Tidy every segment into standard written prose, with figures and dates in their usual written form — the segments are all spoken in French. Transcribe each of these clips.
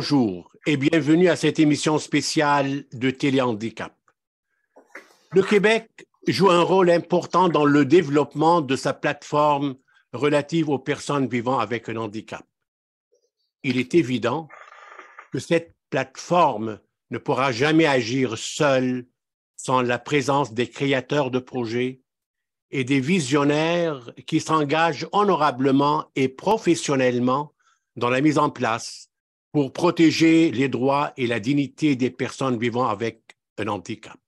Bonjour et bienvenue à cette émission spéciale de Téléhandicap. Le Québec joue un rôle important dans le développement de sa plateforme relative aux personnes vivant avec un handicap. Il est évident que cette plateforme ne pourra jamais agir seule sans la présence des créateurs de projets et des visionnaires qui s'engagent honorablement et professionnellement dans la mise en place pour protéger les droits et la dignité des personnes vivant avec un handicap.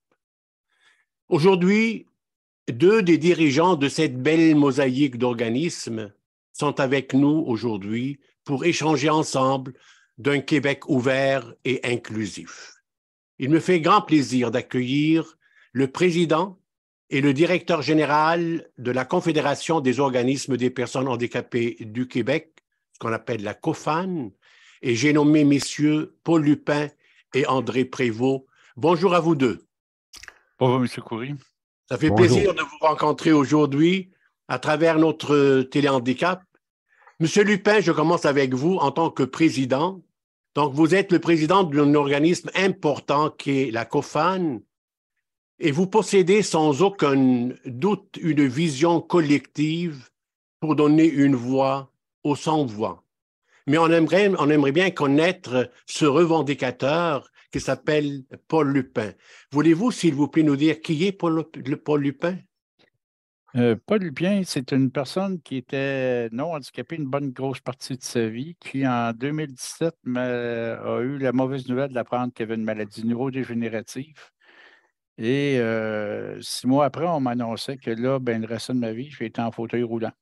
Aujourd'hui, deux des dirigeants de cette belle mosaïque d'organismes sont avec nous aujourd'hui pour échanger ensemble d'un Québec ouvert et inclusif. Il me fait grand plaisir d'accueillir le président et le directeur général de la Confédération des organismes des personnes handicapées du Québec, ce qu'on appelle la COFAN, et j'ai nommé messieurs Paul Lupin et André Prévost. Bonjour à vous deux. Bonjour, M. Coury. Ça fait Bonjour. plaisir de vous rencontrer aujourd'hui à travers notre téléhandicap. Monsieur Lupin, je commence avec vous en tant que président. Donc, vous êtes le président d'un organisme important qui est la COFAN et vous possédez sans aucun doute une vision collective pour donner une voix aux sans-voix. Mais on aimerait bien connaître ce revendicateur qui s'appelle Paul Lupin. Voulez-vous, s'il vous plaît, nous dire qui est Paul Lupin? Paul Lupin, c'est une personne qui était non handicapée une bonne grosse partie de sa vie, qui en 2017 a eu la mauvaise nouvelle d'apprendre qu'il avait une maladie neurodégénérative. Et 6 mois après, on m'annonçait que là, le restant de ma vie, je vais être en fauteuil roulant.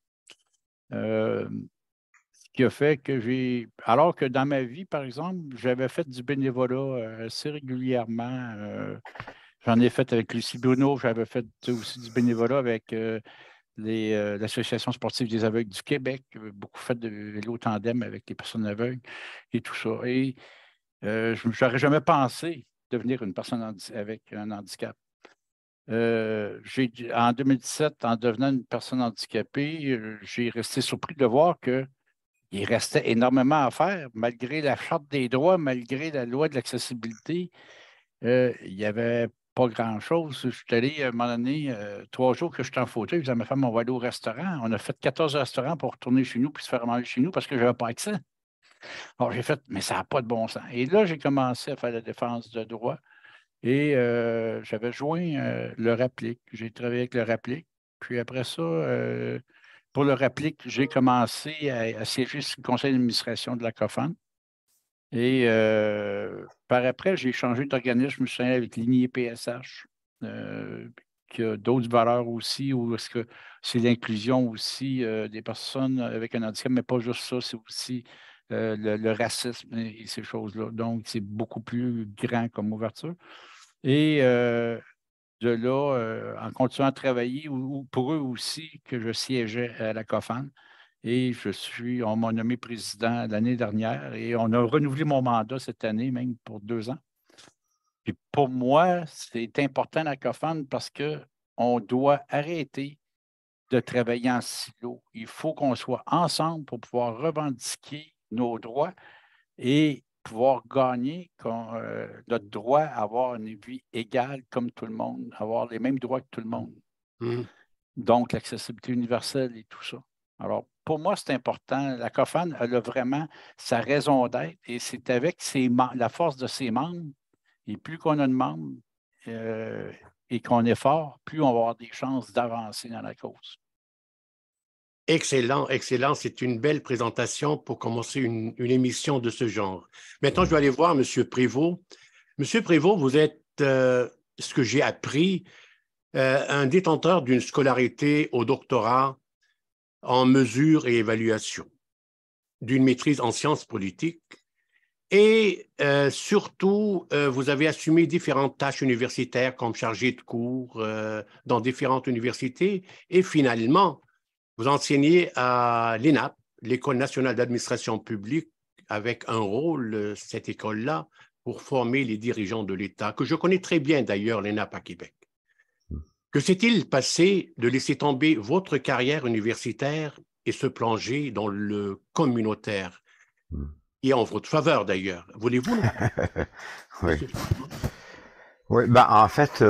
Ce qui a fait que alors que dans ma vie, par exemple, j'avais fait du bénévolat assez régulièrement. J'en ai fait avec Lucie Bruno, j'avais fait aussi du bénévolat avec l'Association sportive des aveugles du Québec, beaucoup fait de vélo tandem avec les personnes aveugles et tout ça. Et je n'aurais jamais pensé devenir une personne avec un handicap. En 2017, en devenant une personne handicapée, j'ai resté surpris de voir qu'il restait énormément à faire, malgré la Charte des droits, malgré la loi de l'accessibilité. Il n'y avait pas grand-chose. Je suis allé, à un moment donné, 3 jours que j'étais en fauteuil, je disais à ma femme, on va aller au restaurant. On a fait 14 restaurants pour retourner chez nous puis se faire manger chez nous parce que je n'avais pas accès. Alors, j'ai fait, mais ça n'a pas de bon sens. Et là, j'ai commencé à faire la défense de droit et j'avais joint le RAPLIC. J'ai travaillé avec le RAPLIC. Puis après ça, pour le RAPLIC, j'ai commencé à siéger sur le conseil d'administration de la COFAN. Et par après, j'ai changé d'organisme, je me suis allé avec Ligné PSH, qui a d'autres valeurs aussi, où est-ce que c'est l'inclusion aussi des personnes avec un handicap, mais pas juste ça, c'est aussi le racisme et ces choses-là. Donc, c'est beaucoup plus grand comme ouverture. Et de là, en continuant à travailler, pour eux aussi, que je siégeais à la COFAN. Et on m'a nommé président l'année dernière et on a renouvelé mon mandat cette année, même pour 2 ans. Puis pour moi, c'est important la COFAN parce qu'on doit arrêter de travailler en silo. Il faut qu'on soit ensemble pour pouvoir revendiquer nos droits et pouvoir gagner notre droit à avoir une vie égale comme tout le monde, avoir les mêmes droits que tout le monde. Mmh. Donc, l'accessibilité universelle et tout ça. Alors, pour moi, c'est important. La COFAN, elle a vraiment sa raison d'être et c'est avec la force de ses membres. Et plus qu'on a de membres et qu'on est fort, plus on va avoir des chances d'avancer dans la cause. Excellent, excellent. C'est une belle présentation pour commencer une émission de ce genre. Maintenant, je vais aller voir M. Prévost. M. Prévost, vous êtes, ce que j'ai appris, un détenteur d'une scolarité au doctorat en mesure et évaluation, d'une maîtrise en sciences politiques et surtout, vous avez assumé différentes tâches universitaires comme chargé de cours dans différentes universités et finalement, vous enseignez à l'ENAP, l'École nationale d'administration publique, avec un rôle, cette école-là, pour former les dirigeants de l'État, que je connais très bien d'ailleurs, l'ENAP à Québec. Que s'est-il passé de laisser tomber votre carrière universitaire et se plonger dans le communautaire? est en votre faveur d'ailleurs. Voulez-vous nous parler de Oui. ce changement? Oui, ben, en fait,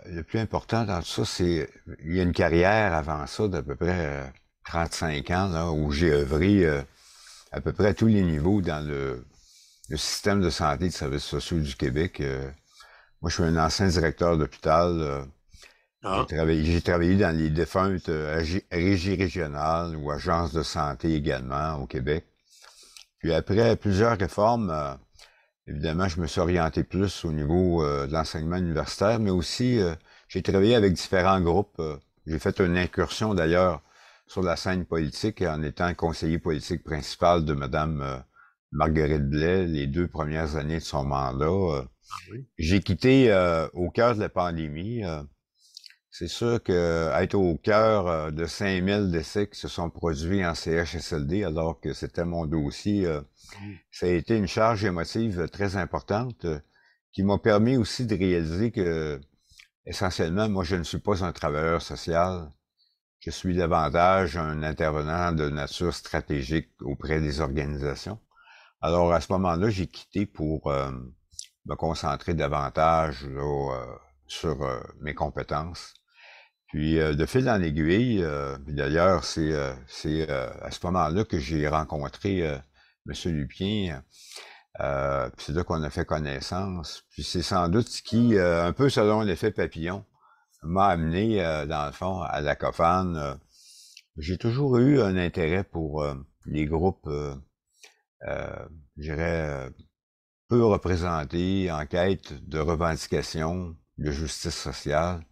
le plus important dans tout ça, c'est il y a une carrière avant ça d'à peu près 35 ans là, où j'ai œuvré à peu près à tous les niveaux dans le système de santé et de services sociaux du Québec. Moi, je suis un ancien directeur d'hôpital. Ah, J'ai travaillé dans les défuntes régies régionales ou agences de santé également au Québec. Puis après plusieurs réformes, évidemment, je me suis orienté plus au niveau de l'enseignement universitaire, mais aussi j'ai travaillé avec différents groupes. J'ai fait une incursion d'ailleurs sur la scène politique en étant conseiller politique principal de Madame Marguerite Blais les 2 premières années de son mandat. oui. J'ai quitté au cœur de la pandémie. C'est sûr que être au cœur de 5000 décès qui se sont produits en CHSLD, alors que c'était mon dossier, ça a été une charge émotive très importante qui m'a permis aussi de réaliser que, essentiellement, moi, je ne suis pas un travailleur social. Je suis davantage un intervenant de nature stratégique auprès des organisations. Alors, à ce moment-là, j'ai quitté pour me concentrer davantage là, sur mes compétences. Puis de fil en aiguille, puis d'ailleurs, c'est à ce moment-là que j'ai rencontré M. Lupien. Puis c'est là qu'on a fait connaissance. Puis c'est sans doute ce qui, un peu selon l'effet papillon, m'a amené, dans le fond, à la COFAN. J'ai toujours eu un intérêt pour les groupes, je dirais, peu représentés, en quête de revendications, de justice sociale.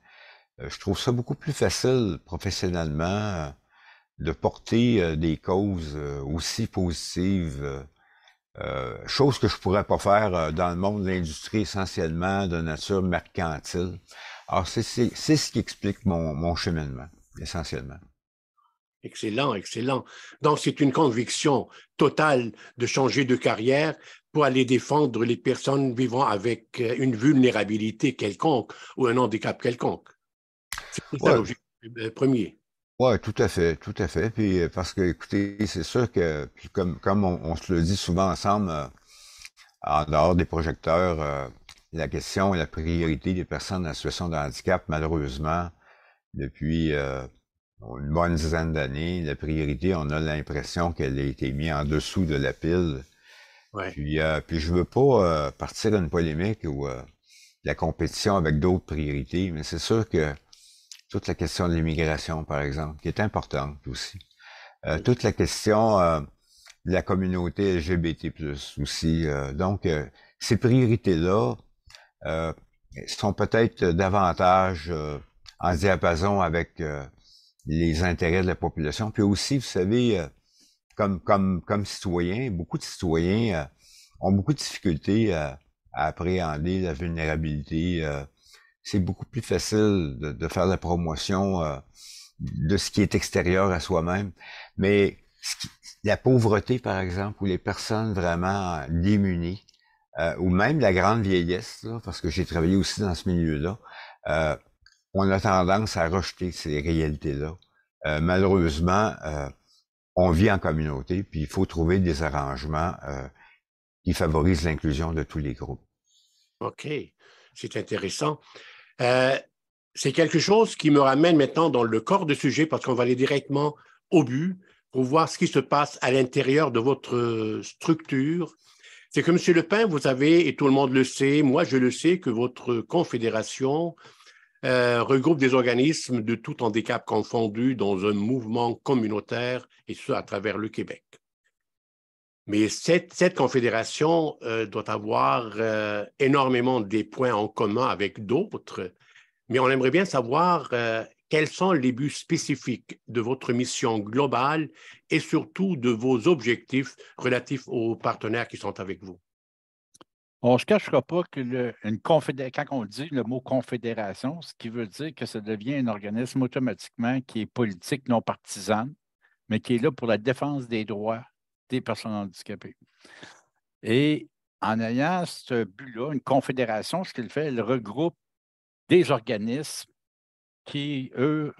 Je trouve ça beaucoup plus facile professionnellement de porter des causes aussi positives, chose que je pourrais pas faire dans le monde de l'industrie essentiellement de nature mercantile. Alors c'est ce qui explique mon cheminement essentiellement. Excellent, excellent. Donc, c'est une conviction totale de changer de carrière pour aller défendre les personnes vivant avec une vulnérabilité quelconque ou un handicap quelconque. C'est ça Ouais, l'objectif premier. ouais, tout à fait, tout à fait. Puis parce que écoutez, c'est sûr que puis comme on se le dit souvent ensemble en dehors des projecteurs, la question et la priorité des personnes en situation de handicap, malheureusement, depuis une bonne dizaine d'années, la priorité, on a l'impression qu'elle a été mise en dessous de la pile. Ouais. Puis je veux pas partir d'une polémique ou la compétition avec d'autres priorités, mais c'est sûr que toute la question de l'immigration, par exemple, qui est importante aussi. Toute la question de la communauté LGBT+, aussi. Donc, ces priorités-là sont peut-être davantage en diapason avec les intérêts de la population. Puis aussi, vous savez, comme citoyens, beaucoup de citoyens ont beaucoup de difficultés à appréhender la vulnérabilité. C'est beaucoup plus facile de faire la promotion de ce qui est extérieur à soi-même. Mais la pauvreté, par exemple, ou les personnes vraiment démunies, ou même la grande vieillesse, là, parce que j'ai travaillé aussi dans ce milieu-là, euh, on a tendance à rejeter ces réalités-là. Malheureusement, on vit en communauté, puis il faut trouver des arrangements qui favorisent l'inclusion de tous les groupes. OK. C'est intéressant. Euh, c'est quelque chose qui me ramène maintenant dans le corps du sujet parce qu'on va aller directement au but pour voir ce qui se passe à l'intérieur de votre structure. C'est que, M. Lepin, vous avez, et tout le monde le sait, moi je le sais, que votre confédération regroupe des organismes de tout handicap confondus dans un mouvement communautaire, et ce, à travers le Québec. Mais cette confédération doit avoir énormément des points en commun avec d'autres, mais on aimerait bien savoir quels sont les buts spécifiques de votre mission globale et surtout de vos objectifs relatifs aux partenaires qui sont avec vous. On ne se cachera pas que quand on dit le mot confédération, ce qui veut dire que ça devient un organisme automatiquement qui est politique, non partisane, mais qui est là pour la défense des droits des personnes handicapées. Et en ayant ce but-là, une confédération, ce qu'elle fait, elle regroupe des organismes qui, eux,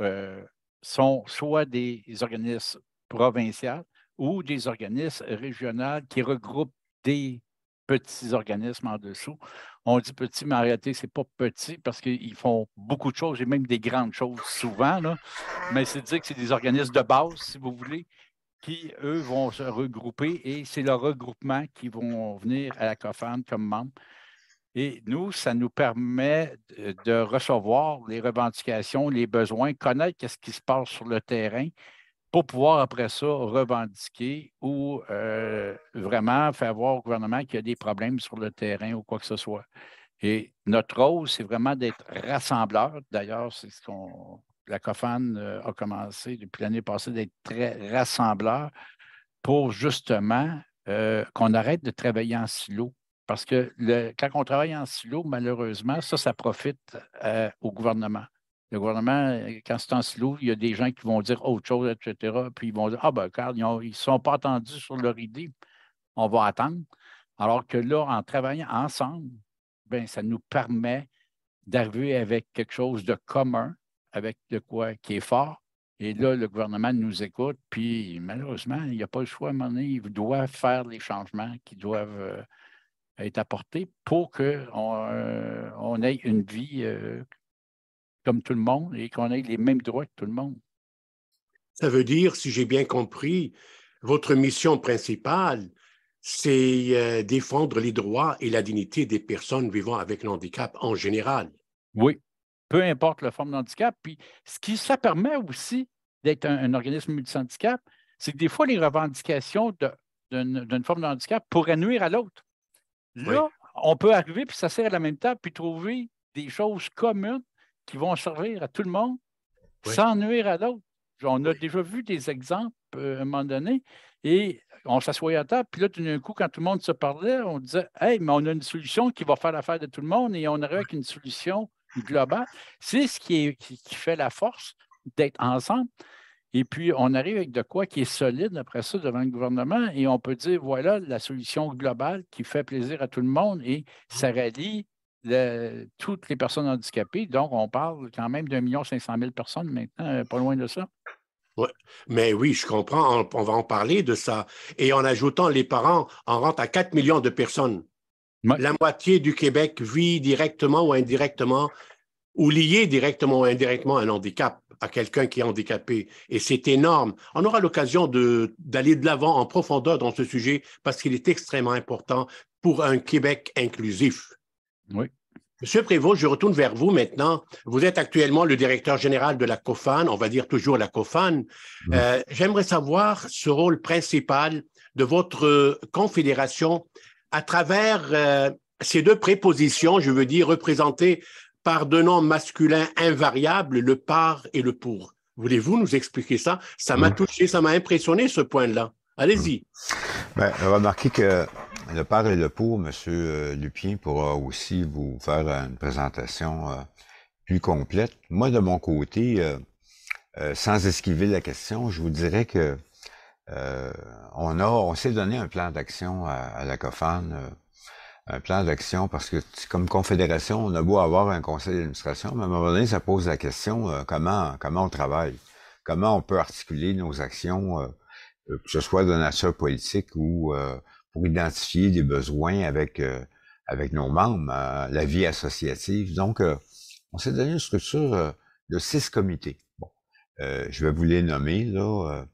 sont soit des organismes provinciaux ou des organismes régionaux qui regroupent des petits organismes en dessous. On dit petit, mais en réalité, ce n'est pas petit parce qu'ils font beaucoup de choses et même des grandes choses souvent, là. Mais c'est dire que c'est des organismes de base, si vous voulez, qui, eux, vont se regrouper et c'est le regroupement qui vont venir à la COFAN comme membre. Et nous, ça nous permet de recevoir les revendications, les besoins, connaître ce qui se passe sur le terrain pour pouvoir, après ça, revendiquer ou vraiment faire voir au gouvernement qu'il y a des problèmes sur le terrain ou quoi que ce soit. Et notre rôle, c'est vraiment d'être rassembleur. D'ailleurs, c'est ce qu'on la COFAN a commencé depuis l'année passée d'être très rassembleur pour justement qu'on arrête de travailler en silo. Parce que quand on travaille en silo, malheureusement, ça profite au gouvernement. Le gouvernement, quand c'est en silo, il y a des gens qui vont dire autre chose, etc. Puis ils vont dire, ah ben, regarde, ils ne sont pas attendus sur leur idée, on va attendre. Alors que là, en travaillant ensemble, ben, ça nous permet d'arriver avec quelque chose de commun, avec de quoi qui est fort. Et là, le gouvernement nous écoute, puis malheureusement, il n'y a pas le choix à un moment donné, il doit faire les changements qui doivent être apportés pour qu'on ait une vie comme tout le monde et qu'on ait les mêmes droits que tout le monde. Ça veut dire, si j'ai bien compris, votre mission principale, c'est défendre les droits et la dignité des personnes vivant avec le handicap en général. Oui, peu importe la forme de handicap. Puis, ça permet aussi d'être un organisme multihandicap, c'est que des fois, les revendications d'une forme de handicap pourraient nuire à l'autre. Là, oui, on peut arriver puis s'asseoir à la même table puis trouver des choses communes qui vont servir à tout le monde sans nuire à l'autre. On a déjà vu des exemples à un moment donné et on s'assoyait à table, puis là, tout d'un coup, quand tout le monde se parlait, on disait « Hey, mais on a une solution qui va faire l'affaire de tout le monde et on arrive avec une solution globale. » C'est ce qui fait la force d'être ensemble. Et puis, on arrive avec de quoi qui est solide après ça devant le gouvernement et on peut dire, voilà la solution globale qui fait plaisir à tout le monde et ça rallie toutes les personnes handicapées. Donc, on parle quand même d'1,5 million personnes maintenant, pas loin de ça. Ouais. Mais oui, je comprends, on va en parler de ça. Et en ajoutant les parents, on rentre à 4 millions de personnes. Ouais. La moitié du Québec vit directement ou indirectement ou lié directement ou indirectement à un handicap, à quelqu'un qui est handicapé. Et c'est énorme. On aura l'occasion d'aller de l'avant en profondeur dans ce sujet parce qu'il est extrêmement important pour un Québec inclusif. Oui. Monsieur Prévost, je retourne vers vous maintenant. Vous êtes actuellement le directeur général de la COFAN, on va dire toujours la COFAN. Oui. J'aimerais savoir ce rôle principal de votre confédération à travers ces deux prépositions, je veux dire, représentées par deux noms masculins invariables, le par et le pour. Voulez-vous nous expliquer ça? Ça m'a touché, ça m'a impressionné ce point-là. Allez-y. Bien, remarquez que le par et le pour, M. Lupien pourra aussi vous faire une présentation plus complète. Moi, de mon côté, sans esquiver la question, je vous dirais que on s'est donné un plan d'action à la COFAN, un plan d'action parce que comme confédération, on a beau avoir un conseil d'administration, mais à un moment donné, ça pose la question comment on travaille, comment on peut articuler nos actions, que ce soit de nature politique ou pour identifier des besoins avec nos membres, la vie associative. Donc, on s'est donné une structure de 6 comités. Bon, je vais vous les nommer là.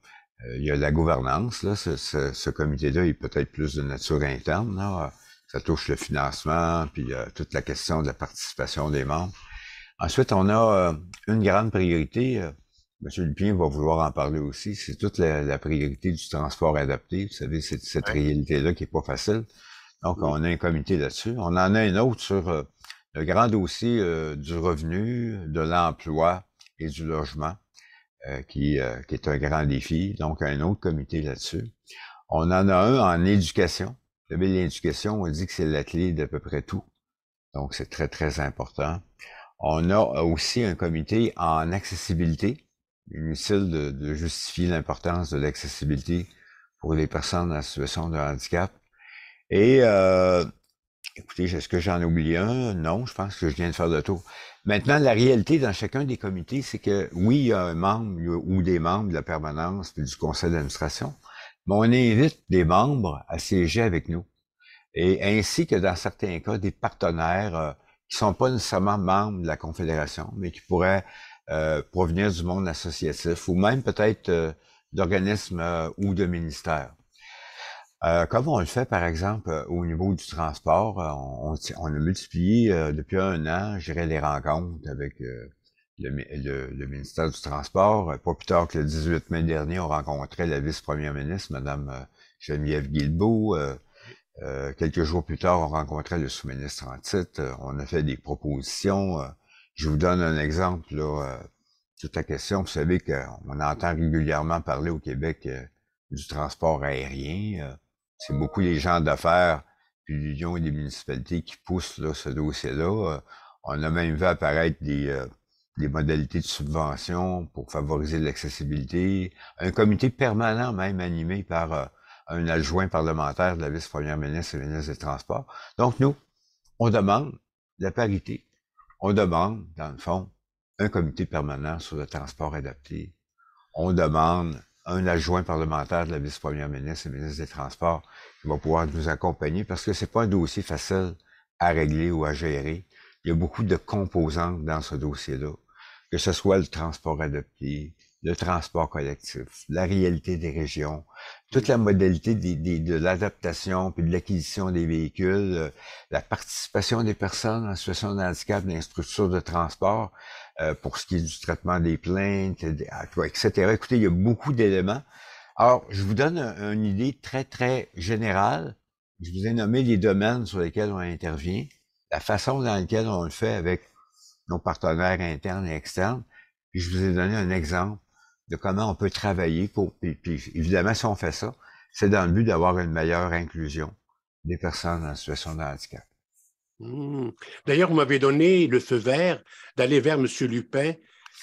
Il y a la gouvernance là, ce comité-là est peut-être plus de nature interne là. Ça touche le financement, puis toute la question de la participation des membres. Ensuite, on a une grande priorité, M. Lupien va vouloir en parler aussi, c'est toute la priorité du transport adapté. Vous savez, c'est cette réalité-là qui est pas facile. Donc, on a un comité là-dessus. On en a un autre sur le grand dossier du revenu, de l'emploi et du logement, qui est un grand défi. Donc, un autre comité là-dessus. On en a un en éducation. Vous savez, l'éducation, on dit que c'est la clé d'à peu près tout. Donc, c'est très, très important. On a aussi un comité en accessibilité. Inutile de justifier l'importance de l'accessibilité pour les personnes en situation de handicap. Et, écoutez, est-ce que j'en oublie un? Non, je pense que je viens de faire le tour. Maintenant, la réalité dans chacun des comités, c'est que oui, il y a un membre ou des membres de la permanence et du conseil d'administration, mais on invite des membres à siéger avec nous. Et ainsi que dans certains cas, des partenaires qui sont pas nécessairement membres de la Confédération, mais qui pourraient provenir du monde associatif ou même peut-être d'organismes ou de ministères. Comme on le fait, par exemple, au niveau du transport, on a multiplié depuis un an, je dirais, les rencontres avec le ministère du Transport. Pas plus tard que le 18 mai dernier, on rencontrait la vice-première ministre, Mme Geneviève Guilbeault. Quelques jours plus tard, on rencontrait le sous-ministre en titre. On a fait des propositions. Je vous donne un exemple, là, toute la question. Vous savez qu'on entend régulièrement parler au Québec du transport aérien. C'est beaucoup les gens d'affaires, puis l'Union et les municipalités qui poussent là, ce dossier-là. On a même vu apparaître des modalités de subvention pour favoriser l'accessibilité. Un comité permanent même animé par un adjoint parlementaire de la vice-première ministre et ministre des Transports. Donc, nous, on demande la parité. On demande, dans le fond, un comité permanent sur le transport adapté. On demande un adjoint parlementaire de la vice-première ministre et ministre des Transports qui va pouvoir nous accompagner parce que c'est pas un dossier facile à régler ou à gérer. Il y a beaucoup de composantes dans ce dossier-là, que ce soit le transport adapté, le transport collectif, la réalité des régions, toute la modalité de l'adaptation puis de l'acquisition des véhicules, la participation des personnes en situation de handicap dans les structures de transport, pour ce qui est du traitement des plaintes, etc. Écoutez, il y a beaucoup d'éléments. Alors, je vous donne une idée très, très générale. Je vous ai nommé les domaines sur lesquels on intervient, la façon dans laquelle on le fait avec nos partenaires internes et externes. Puis je vous ai donné un exemple de comment on peut travailler pour... Puis évidemment, si on fait ça, c'est dans le but d'avoir une meilleure inclusion des personnes en situation de handicap. D'ailleurs, vous m'avez donné le feu vert d'aller vers M. Lupin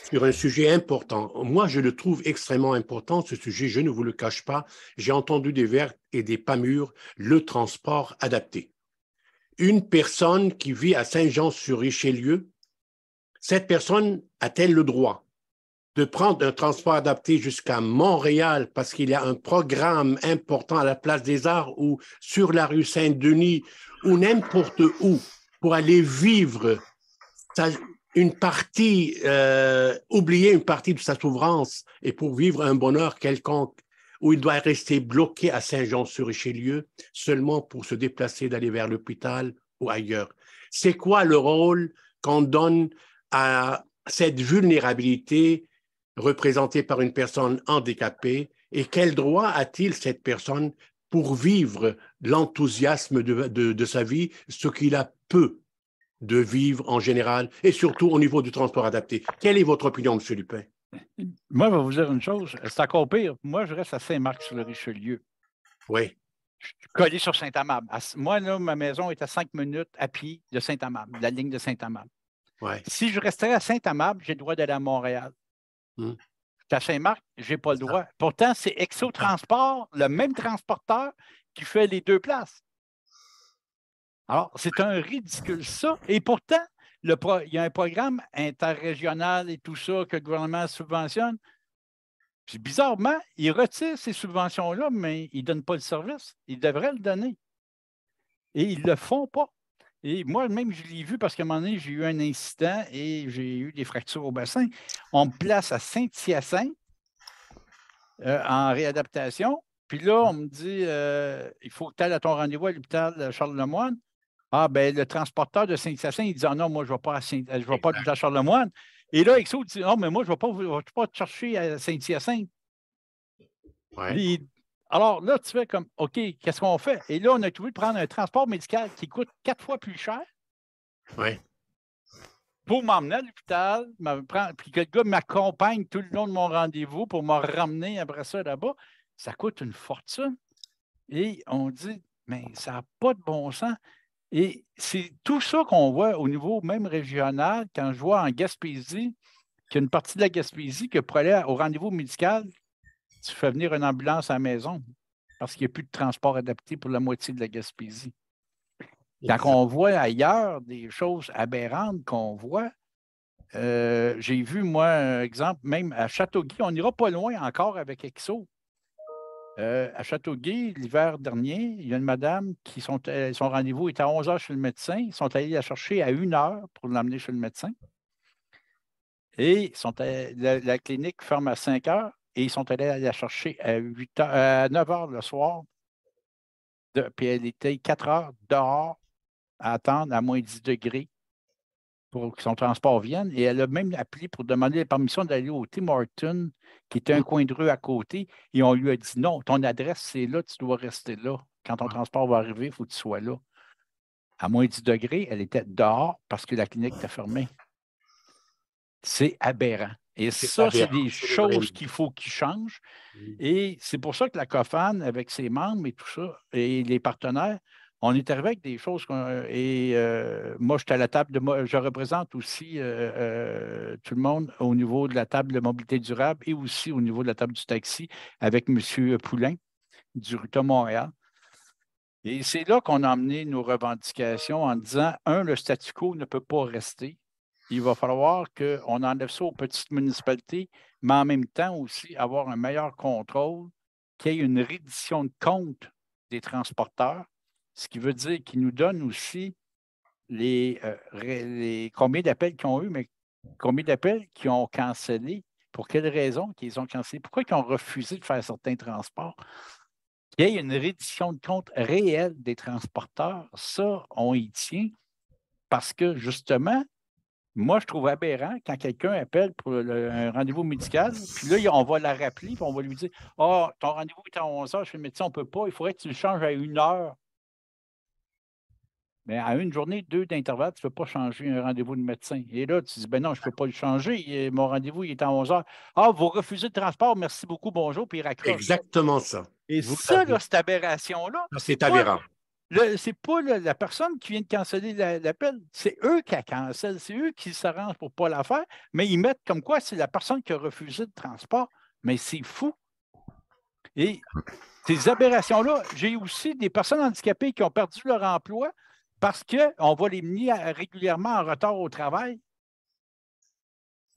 sur un sujet important. Moi, je le trouve extrêmement important, ce sujet, je ne vous le cache pas. J'ai entendu des vers et des pas mûrs, le transport adapté. Une personne qui vit à Saint-Jean-sur-Richelieu, cette personne a-t-elle le droit de prendre un transport adapté jusqu'à Montréal parce qu'il y a un programme important à la Place des Arts ou sur la rue Saint-Denis ou n'importe où pour aller vivre une partie, oublier une partie de sa souffrance et pour vivre un bonheur quelconque où il doit rester bloqué à Saint-Jean-sur-Richelieu seulement pour se déplacer, d'aller vers l'hôpital ou ailleurs. C'est quoi le rôle qu'on donne à cette vulnérabilité représentée par une personne handicapée et quel droit a-t-il cette personne pour vivre l'enthousiasme de sa vie, ce qu'il a peu de vivre en général et surtout au niveau du transport adapté. Quelle est votre opinion, M. Lupin? Moi, je vais vous dire une chose, c'est encore pire. Moi, je reste à Saint-Marc-sur-le-Richelieu. Oui. Je suis collé sur Saint-Amable. Moi, là, ma maison est à 5 minutes à pied de Saint-Amable, de la ligne de Saint-Amable. Ouais. Si je resterais à Saint-Amable, j'ai le droit d'aller à Montréal. À Saint-Marc, je n'ai pas le droit. Pourtant, c'est Exotransport, le même transporteur qui fait les deux places. Alors, c'est un ridicule, ça. Et pourtant, il y a un programme interrégional et tout ça que le gouvernement subventionne. Puis, bizarrement, il retire ces subventions-là, mais il ne donne pas le service. Il devrait le donner. Et ils ne le font pas. Et moi-même, je l'ai vu parce qu'à un moment donné, j'ai eu un incident et j'ai eu des fractures au bassin. On me place à Saint-Hyacinthe en réadaptation. Puis là, on me dit il faut que tu ailles à ton rendez-vous à l'hôpital Charles-Lemoine. Ah, ben le transporteur de Saint-Hyacinthe, il dit non, moi, je ne vais pas à l'hôpital Charles-Lemoine. Et là, Exo dit non, mais moi, je ne vais pas te chercher à Saint-Hyacinthe. Ouais. Alors là, tu fais comme OK, qu'est-ce qu'on fait? Et là, on a trouvé de prendre un transport médical qui coûte 4 fois plus cher. Oui. Pour m'emmener à l'hôpital, puis que le gars m'accompagne tout le long de mon rendez-vous pour me ramener après ça là-bas, ça coûte une fortune. Et on dit, mais ça n'a pas de bon sens. Et c'est tout ça qu'on voit au niveau même régional, quand je vois en Gaspésie, qu'il y a une partie de la Gaspésie que pour aller au rendez-vous médical, tu fais venir une ambulance à la maison parce qu'il n'y a plus de transport adapté pour la moitié de la Gaspésie. Quand on voit ailleurs des choses aberrantes qu'on voit, j'ai vu, moi, un exemple, même à Châteauguay, on n'ira pas loin encore avec Exo. À Châteauguay, l'hiver dernier, il y a une madame son rendez-vous était à 11 h chez le médecin. Ils sont allés la chercher à 1 h pour l'emmener chez le médecin. Et la clinique ferme à 5 h et ils sont allés la chercher à 9 h le soir. Puis elle était 4 heures dehors à attendre à moins 10 degrés pour que son transport vienne. Et elle a même appelé pour demander la permission d'aller au Tim Hortons, qui était un coin de rue à côté. Et on lui a dit non, ton adresse, c'est là, tu dois rester là. Quand ton transport va arriver, il faut que tu sois là. À moins 10 degrés, elle était dehors parce que la clinique était fermée. C'est aberrant. Et ça, c'est des choses qu'il faut qu'ils changent. Et c'est pour ça que la COFAN, avec ses membres et tout ça, et les partenaires, on est arrivé avec des choses. Moi, j'étais à la table je représente aussi tout le monde au niveau de la table de mobilité durable et aussi au niveau de la table du taxi avec M. Poulain du RUTA Montréal. Et c'est là qu'on a emmené nos revendications en disant, le statu quo ne peut pas rester. Il va falloir qu'on enlève ça aux petites municipalités, mais en même temps aussi avoir un meilleur contrôle, qu'il y ait une reddition de compte des transporteurs, ce qui veut dire qu'ils nous donnent aussi les combien d'appels qu'ils ont eu, mais combien d'appels qu'ils ont cancellés, pour quelles raisons qu'ils ont cancellé, pourquoi ils ont refusé de faire certains transports. Qu'il y ait une reddition de compte réelle des transporteurs, ça, on y tient, parce que justement, moi, je trouve aberrant quand quelqu'un appelle pour un rendez-vous médical, puis là, on va la rappeler, puis on va lui dire « Ah, ton rendez-vous est à 11 h chez le médecin, on ne peut pas, il faudrait que tu le changes à 1 h. » Mais à une journée, 2 d'intervalle, tu ne peux pas changer un rendez-vous de médecin. Et là, tu dis « Ben non, je ne peux pas le changer, mon rendez-vous il est à 11 h. »« Ah, vous refusez le transport, merci beaucoup, bonjour, puis il raccroche. » Exactement ça. Et ça, là, cette aberration-là, c'est aberrant. C'est pas la personne qui vient de canceller l'appel, c'est eux qui la cancellent, c'est eux qui s'arrangent pour ne pas la faire, mais ils mettent comme quoi c'est la personne qui a refusé le transport. Mais c'est fou. Et ces aberrations-là, j'ai aussi des personnes handicapées qui ont perdu leur emploi parce qu'on va les mener régulièrement en retard au travail.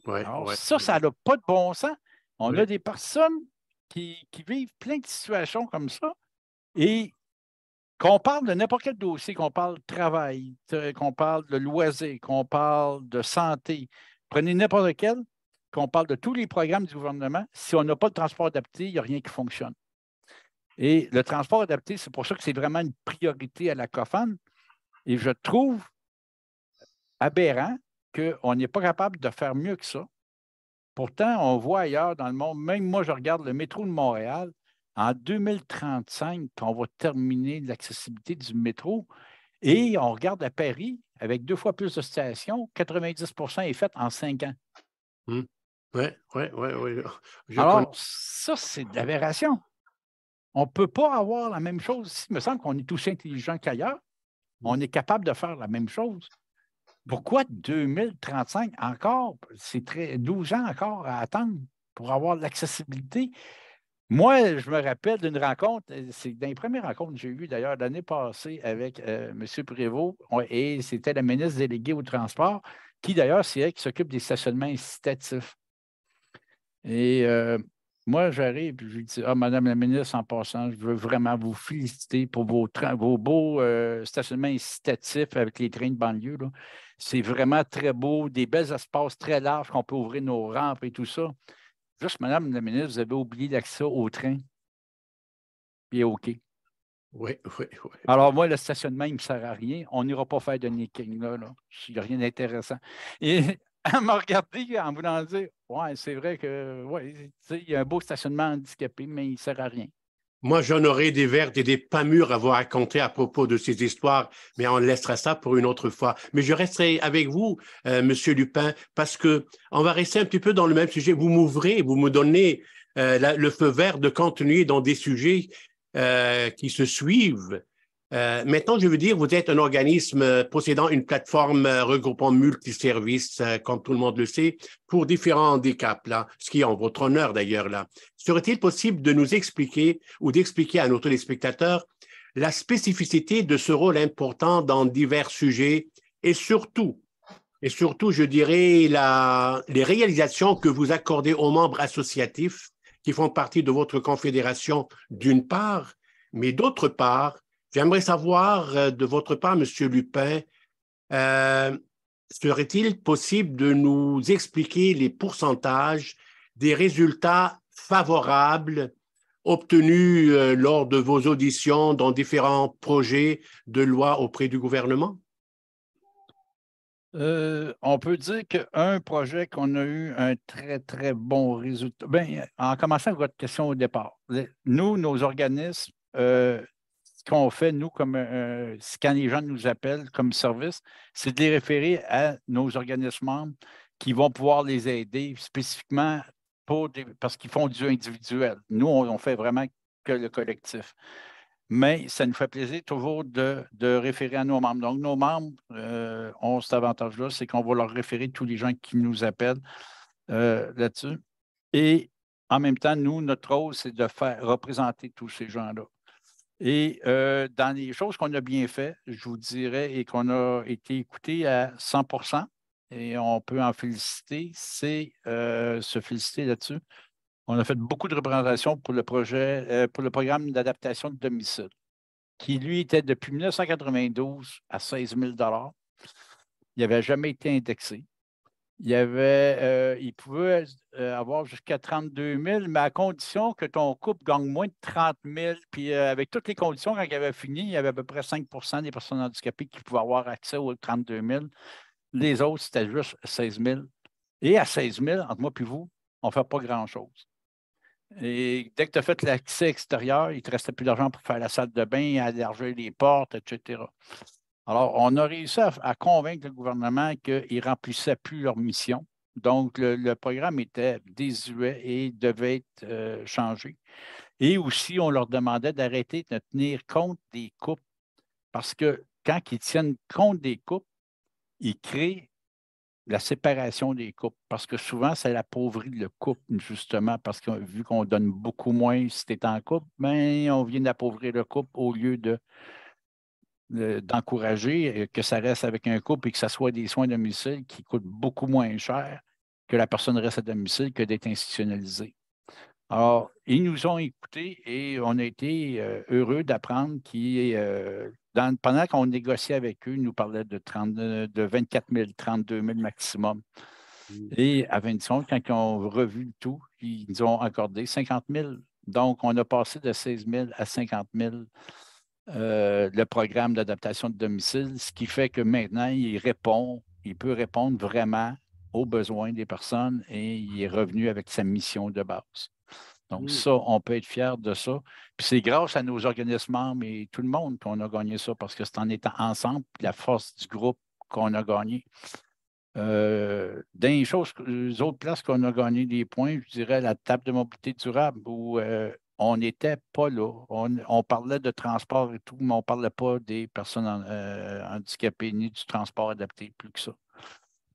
Alors, ça n'a pas de bon sens. On a des personnes qui vivent plein de situations comme ça et qu'on parle de n'importe quel dossier, qu'on parle de travail, qu'on parle de loisirs, qu'on parle de santé, prenez n'importe quel, qu'on parle de tous les programmes du gouvernement, si on n'a pas de transport adapté, il n'y a rien qui fonctionne. Et le transport adapté, c'est pour ça que c'est vraiment une priorité à la COFAN. Et je trouve aberrant qu'on n'est pas capable de faire mieux que ça. Pourtant, on voit ailleurs dans le monde, même moi, je regarde le métro de Montréal, en 2035, on va terminer l'accessibilité du métro et on regarde à Paris, avec 2 fois plus de stations, 90 % est fait en 5 ans. Oui. Alors, ça, c'est de l'aberration. On ne peut pas avoir la même chose ici. Il me semble qu'on est aussi intelligent qu'ailleurs. On est capable de faire la même chose. Pourquoi 2035 encore? C'est 12 ans encore à attendre pour avoir l'accessibilité. Moi, je me rappelle d'une rencontre, c'est dans les premières rencontres que j'ai eues d'ailleurs l'année passée avec M. Prévost, et c'était la ministre déléguée au transport, qui d'ailleurs, c'est elle qui s'occupe des stationnements incitatifs. Et moi, j'arrive et je lui dis « Ah, Madame la ministre, en passant, je veux vraiment vous féliciter pour vos beaux stationnements incitatifs avec les trains de banlieue. C'est vraiment très beau, des bels espaces très larges qu'on peut ouvrir nos rampes et tout ça. Juste, Madame la ministre, vous avez oublié l'accès au train. Puis OK. Oui. Alors, moi, le stationnement, il ne me sert à rien. On n'ira pas faire de nicking là. Il n'y a rien d'intéressant. Et elle m'a regardé en voulant dire ouais, c'est vrai que il y a un beau stationnement handicapé, mais il ne sert à rien. Moi, j'en aurais des vertes et des pas mûres à vous raconter à propos de ces histoires, mais on laissera ça pour une autre fois. Mais je resterai avec vous, Monsieur Lupin, parce que on va rester un petit peu dans le même sujet. Vous m'ouvrez, vous me donnez le feu vert de continuer dans des sujets qui se suivent. Maintenant, je veux dire, vous êtes un organisme possédant une plateforme regroupant multiservices, comme tout le monde le sait, pour différents handicaps, là, ce qui est en votre honneur d'ailleurs. Là. Serait-il possible de nous expliquer ou d'expliquer à nos téléspectateurs la spécificité de ce rôle important dans divers sujets et surtout, je dirais, les réalisations que vous accordez aux membres associatifs qui font partie de votre confédération d'une part, mais d'autre part, j'aimerais savoir de votre part, M. Lupin, serait-il possible de nous expliquer les pourcentages des résultats favorables obtenus lors de vos auditions dans différents projets de loi auprès du gouvernement? On peut dire qu'un projet qu'on a eu un très, très bon résultat. Bien, en commençant avec votre question au départ, nous, nos organismes, ce qu'on fait, nous, comme quand les gens nous appellent comme service, c'est de les référer à nos organismes membres qui vont pouvoir les aider spécifiquement parce qu'ils font du individuel. Nous, on fait vraiment que le collectif. Mais ça nous fait plaisir toujours de référer à nos membres. Donc, nos membres ont cet avantage-là, c'est qu'on va leur référer tous les gens qui nous appellent là-dessus. Et en même temps, nous, notre rôle, c'est de faire représenter tous ces gens-là. Et dans les choses qu'on a bien fait, je vous dirais, et qu'on a été écouté à 100 et on peut en féliciter, c'est se féliciter là-dessus. On a fait beaucoup de représentations pour le projet, pour le programme d'adaptation de domicile, qui, lui, était depuis 1992 à 16 000 $. Il n'avait jamais été indexé. Il pouvait avoir jusqu'à 32 000, mais à condition que ton couple gagne moins de 30 000. Puis avec toutes les conditions, quand il avait fini, il y avait à peu près 5 des personnes handicapées qui pouvaient avoir accès aux 32 000. Les autres, c'était juste 16 000. Et à 16 000, entre moi et vous, on ne fait pas grand-chose. Et dès que tu as fait l'accès extérieur, il ne te restait plus d'argent pour faire la salle de bain, élargir les portes, etc. Alors, on a réussi à convaincre le gouvernement qu'ils ne remplissaient plus leur mission. Donc, le programme était désuet et devait être changé. Et aussi, on leur demandait d'arrêter de tenir compte des couples parce que quand ils tiennent compte des couples, ils créent la séparation des couples, parce que souvent, ça appauvrit le couple, justement, parce que vu qu'on donne beaucoup moins si tu es en couple, bien, on vient d'appauvrir le couple au lieu d'encourager que ça reste avec un couple et que ça soit des soins à domicile qui coûtent beaucoup moins cher que la personne reste à domicile que d'être institutionnalisée. Alors, ils nous ont écoutés et on a été heureux d'apprendre pendant qu'on négociait avec eux, ils nous parlaient de 24 000, 32 000 maximum. Et à 25, quand ils ont revu le tout, ils nous ont accordé 50 000. Donc, on a passé de 16 000 à 50 000 le programme d'adaptation de domicile, ce qui fait que maintenant, il peut répondre vraiment aux besoins des personnes et il est revenu avec sa mission de base. Donc, ça, on peut être fier de ça. Puis c'est grâce à nos organismes membres et tout le monde qu'on a gagné ça, parce que c'est en étant ensemble, la force du groupe qu'on a gagné. Dans les autres places qu'on a gagné des points, je dirais la table de mobilité durable, où on n'était pas là. On parlait de transport et tout, mais on ne parlait pas des personnes handicapées ni du transport adapté, plus que ça.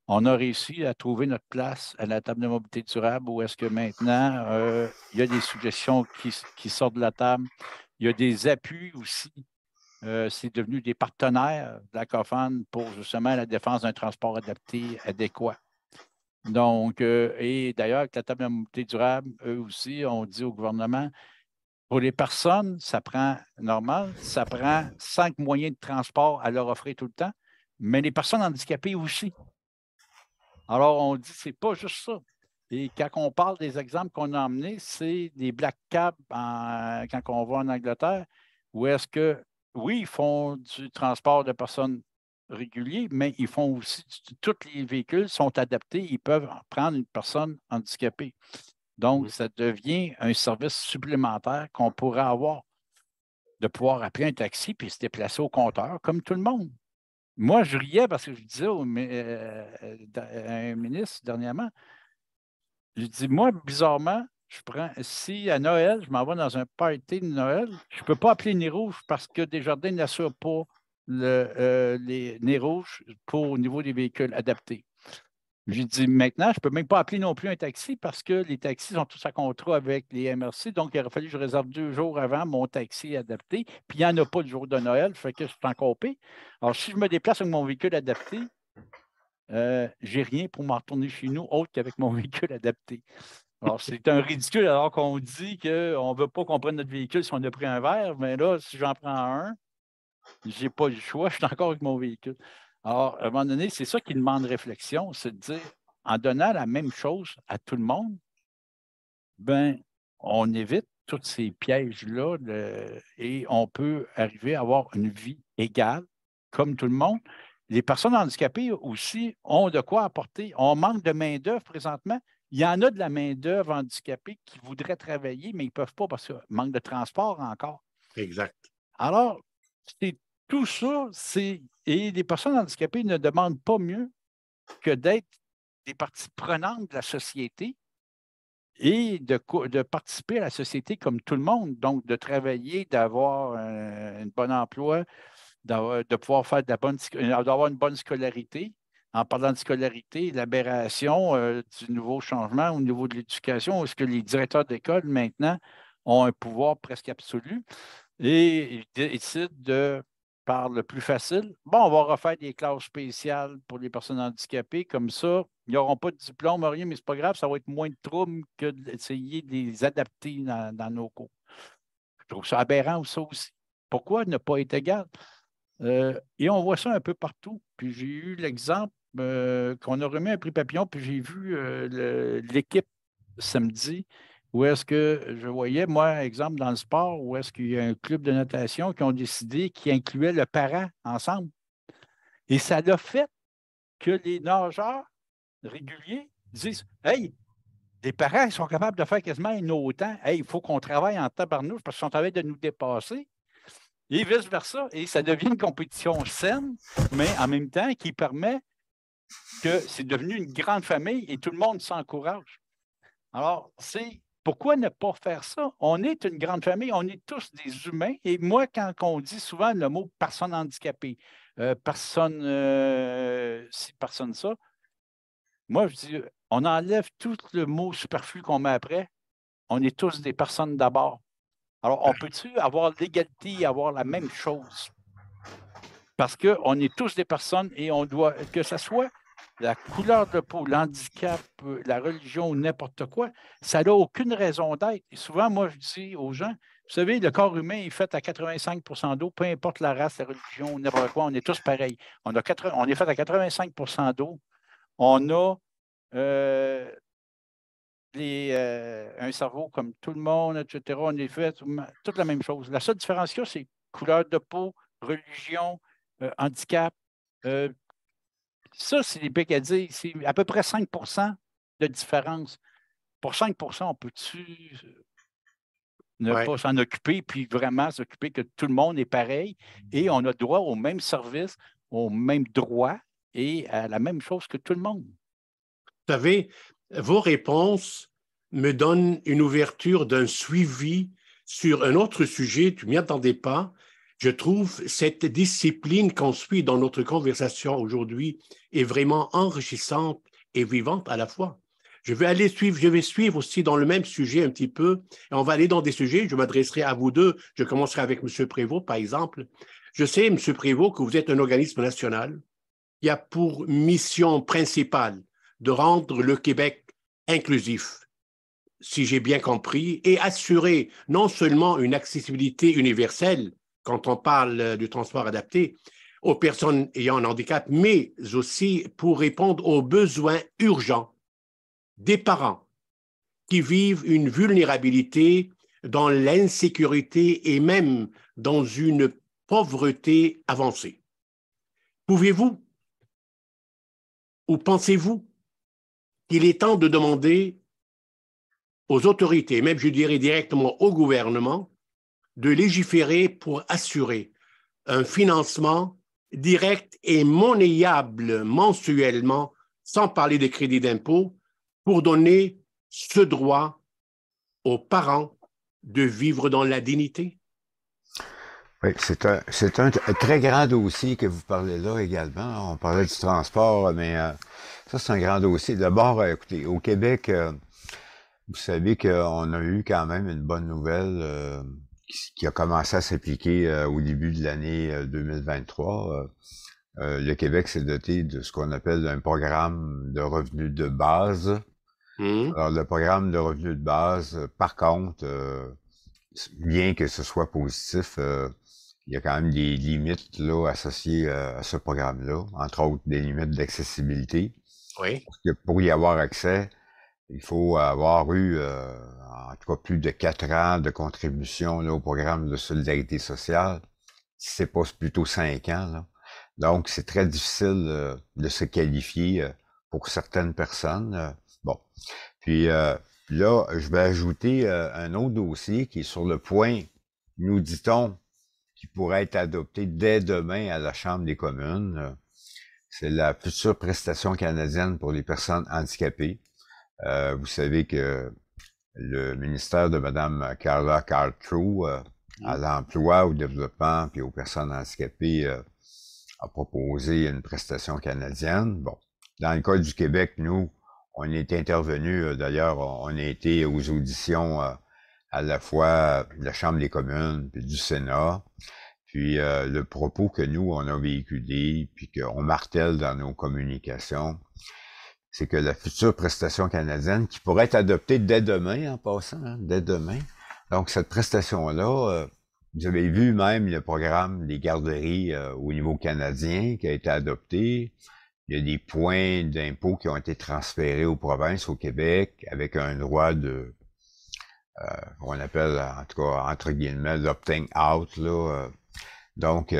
On a réussi à trouver notre place à la table de mobilité durable où est-ce que maintenant, il y a des suggestions qui sortent de la table. Il y a des appuis aussi. C'est devenu des partenaires de la COFAN pour justement la défense d'un transport adapté adéquat. Donc, et d'ailleurs, avec la table de mobilité durable, eux aussi, on dit au gouvernement, pour les personnes, ça prend 5 moyens de transport à leur offrir tout le temps, mais les personnes handicapées aussi. Alors, on dit, c'est pas juste ça. Et quand on parle des exemples qu'on a emmenés, c'est des black cabs quand on va en Angleterre, où est-ce que, oui, ils font du transport de personnes réguliers, mais ils font aussi, tous les véhicules sont adaptés, ils peuvent prendre une personne handicapée. Donc, ça devient un service supplémentaire qu'on pourrait avoir, de pouvoir appeler un taxi puis se déplacer au compteur, comme tout le monde. Moi, je riais parce que je disais à un ministre dernièrement, je dis, moi, bizarrement, si à Noël, je m'en vais dans un party de Noël, je ne peux pas appeler Nez Rouge parce que Desjardins n'assure pas les Nez Rouges au niveau des véhicules adaptés. J'ai dit, maintenant, je ne peux même pas appeler non plus un taxi parce que les taxis sont tous à contrat avec les MRC. Donc, il aurait fallu que je réserve 2 jours avant mon taxi adapté. Puis, il n'y en a pas le jour de Noël, fait que je suis encore pire. Alors, si je me déplace avec mon véhicule adapté, je n'ai rien pour m'en retourner chez nous autre qu'avec mon véhicule adapté. Alors, c'est un ridicule alors qu'on dit qu'on ne veut pas qu'on prenne notre véhicule si on a pris un verre, mais là, si j'en prends un, je n'ai pas le choix, je suis encore avec mon véhicule. Alors, à un moment donné, c'est ça qui demande réflexion, c'est de dire, en donnant la même chose à tout le monde, ben, on évite tous ces pièges-là et on peut arriver à avoir une vie égale, comme tout le monde. Les personnes handicapées aussi ont de quoi apporter. On manque de main-d'œuvre présentement. Il y en a de la main-d'œuvre handicapée qui voudraient travailler, mais ils ne peuvent pas parce qu'il manque de transport encore. Exact. Alors, c'est tout ça, et les personnes handicapées ne demandent pas mieux que d'être des parties prenantes de la société et de participer à la société comme tout le monde, donc de travailler, d'avoir un bon emploi, de pouvoir faire d'avoir une bonne scolarité. En parlant de scolarité, l'aberration du nouveau changement au niveau de l'éducation, est-ce que les directeurs d'école maintenant ont un pouvoir presque absolu et ils décident par le plus facile, bon, on va refaire des classes spéciales pour les personnes handicapées, comme ça, ils n'auront pas de diplôme, rien, mais ce n'est pas grave, ça va être moins de troubles que d'essayer de les adapter dans nos cours. Je trouve ça aberrant ça aussi. Pourquoi ne pas être égal? Et on voit ça un peu partout. Puis j'ai eu l'exemple qu'on a remis un prix Papillon, puis j'ai vu l'équipe samedi où est-ce que je voyais, moi, exemple dans le sport, où est-ce qu'il y a un club de natation qui ont décidé qui incluait le parent ensemble. Et ça l'a fait que les nageurs réguliers disent Hey, les parents ils sont capables de faire quasiment un autant. Hey, il faut qu'on travaille en tabarnouche parce qu'ils sont en train de nous dépasser. Et vice-versa. Et ça devient une compétition saine, mais en même temps qui permet que c'est devenu une grande famille et tout le monde s'encourage. Alors, pourquoi ne pas faire ça? On est une grande famille, on est tous des humains. Et moi, quand on dit souvent le mot personne handicapée, personne ci, personne ça, moi, je dis, on enlève tout le mot superflu qu'on met après. On est tous des personnes d'abord. Alors, on peut-tu avoir l'égalité, avoir la même chose? Parce qu'on est tous des personnes et on doit, que ce soit la couleur de peau, l'handicap, la religion ou n'importe quoi, ça n'a aucune raison d'être. Et souvent, moi, je dis aux gens, vous savez, le corps humain est fait à 85 d'eau, peu importe la race, la religion, n'importe quoi, on est tous pareils. On est fait à 85 d'eau. On a un cerveau comme tout le monde, etc. On est fait toute la même chose. La seule différence qu'il y a, c'est couleur de peau, religion, handicap. Ça, c'est des pics à dire. C'est à peu près 5 de différence. Pour 5 on peut-tu ne pas s'en occuper, puis vraiment s'occuper que tout le monde est pareil et on a droit au même service, au même droit et à la même chose que tout le monde. Vous savez, vos réponses me donnent une ouverture d'un suivi sur un autre sujet, tu ne m'y attendais pas. Je trouve cette discipline qu'on suit dans notre conversation aujourd'hui est vraiment enrichissante et vivante à la fois. Je vais suivre aussi dans le même sujet un petit peu, et on va aller dans des sujets, je m'adresserai à vous deux, je commencerai avec M. Prévost, par exemple. Je sais, M. Prévost, que vous êtes un organisme national qui a pour mission principale de rendre le Québec inclusif, si j'ai bien compris, et assurer non seulement une accessibilité universelle, quand on parle du transport adapté, aux personnes ayant un handicap, mais aussi pour répondre aux besoins urgents des parents qui vivent une vulnérabilité dans l'insécurité et même dans une pauvreté avancée. Pouvez-vous ou pensez-vous qu'il est temps de demander aux autorités, même je dirais directement au gouvernement, de légiférer pour assurer un financement direct et monnayable mensuellement, sans parler des crédits d'impôt, pour donner ce droit aux parents de vivre dans la dignité? Oui, c'est un très grand dossier que vous parlez là également. On parlait du transport, mais ça, c'est un grand dossier. D'abord, écoutez, au Québec, vous savez qu'on a eu quand même une bonne nouvelle qui a commencé à s'appliquer au début de l'année 2023. Le Québec s'est doté de ce qu'on appelle un programme de revenus de base Hum. Alors, le programme de revenu de base, par contre, bien que ce soit positif, il y a quand même des limites là, associées à ce programme-là, entre autres des limites d'accessibilité. Oui. Parce que pour y avoir accès, il faut avoir eu, en tout cas, plus de 4 ans de contribution là, au programme de solidarité sociale. Si c'est pas plutôt 5 ans, là. Donc, c'est très difficile de se qualifier pour certaines personnes. Bon. Puis là, je vais ajouter un autre dossier qui est sur le point, nous dit-on, qui pourrait être adopté dès demain à la Chambre des communes. C'est la future prestation canadienne pour les personnes handicapées. Vous savez que le ministère de Mme Carla Cartrow à l'emploi, au développement puis aux personnes handicapées a proposé une prestation canadienne. Bon, dans le cas du Québec, nous, on est intervenu, d'ailleurs, on a été aux auditions à la fois de la Chambre des communes puis du Sénat. Puis le propos que nous, on a véhiculé, puis qu'on martèle dans nos communications, c'est que la future prestation canadienne, qui pourrait être adoptée dès demain, en passant, hein, dès demain. Donc, cette prestation-là, vous avez vu même le programme des garderies au niveau canadien qui a été adopté. Il y a des points d'impôt qui ont été transférés aux provinces, au Québec, avec un droit de, on appelle, en tout cas, entre guillemets, l'opting out, là. Donc,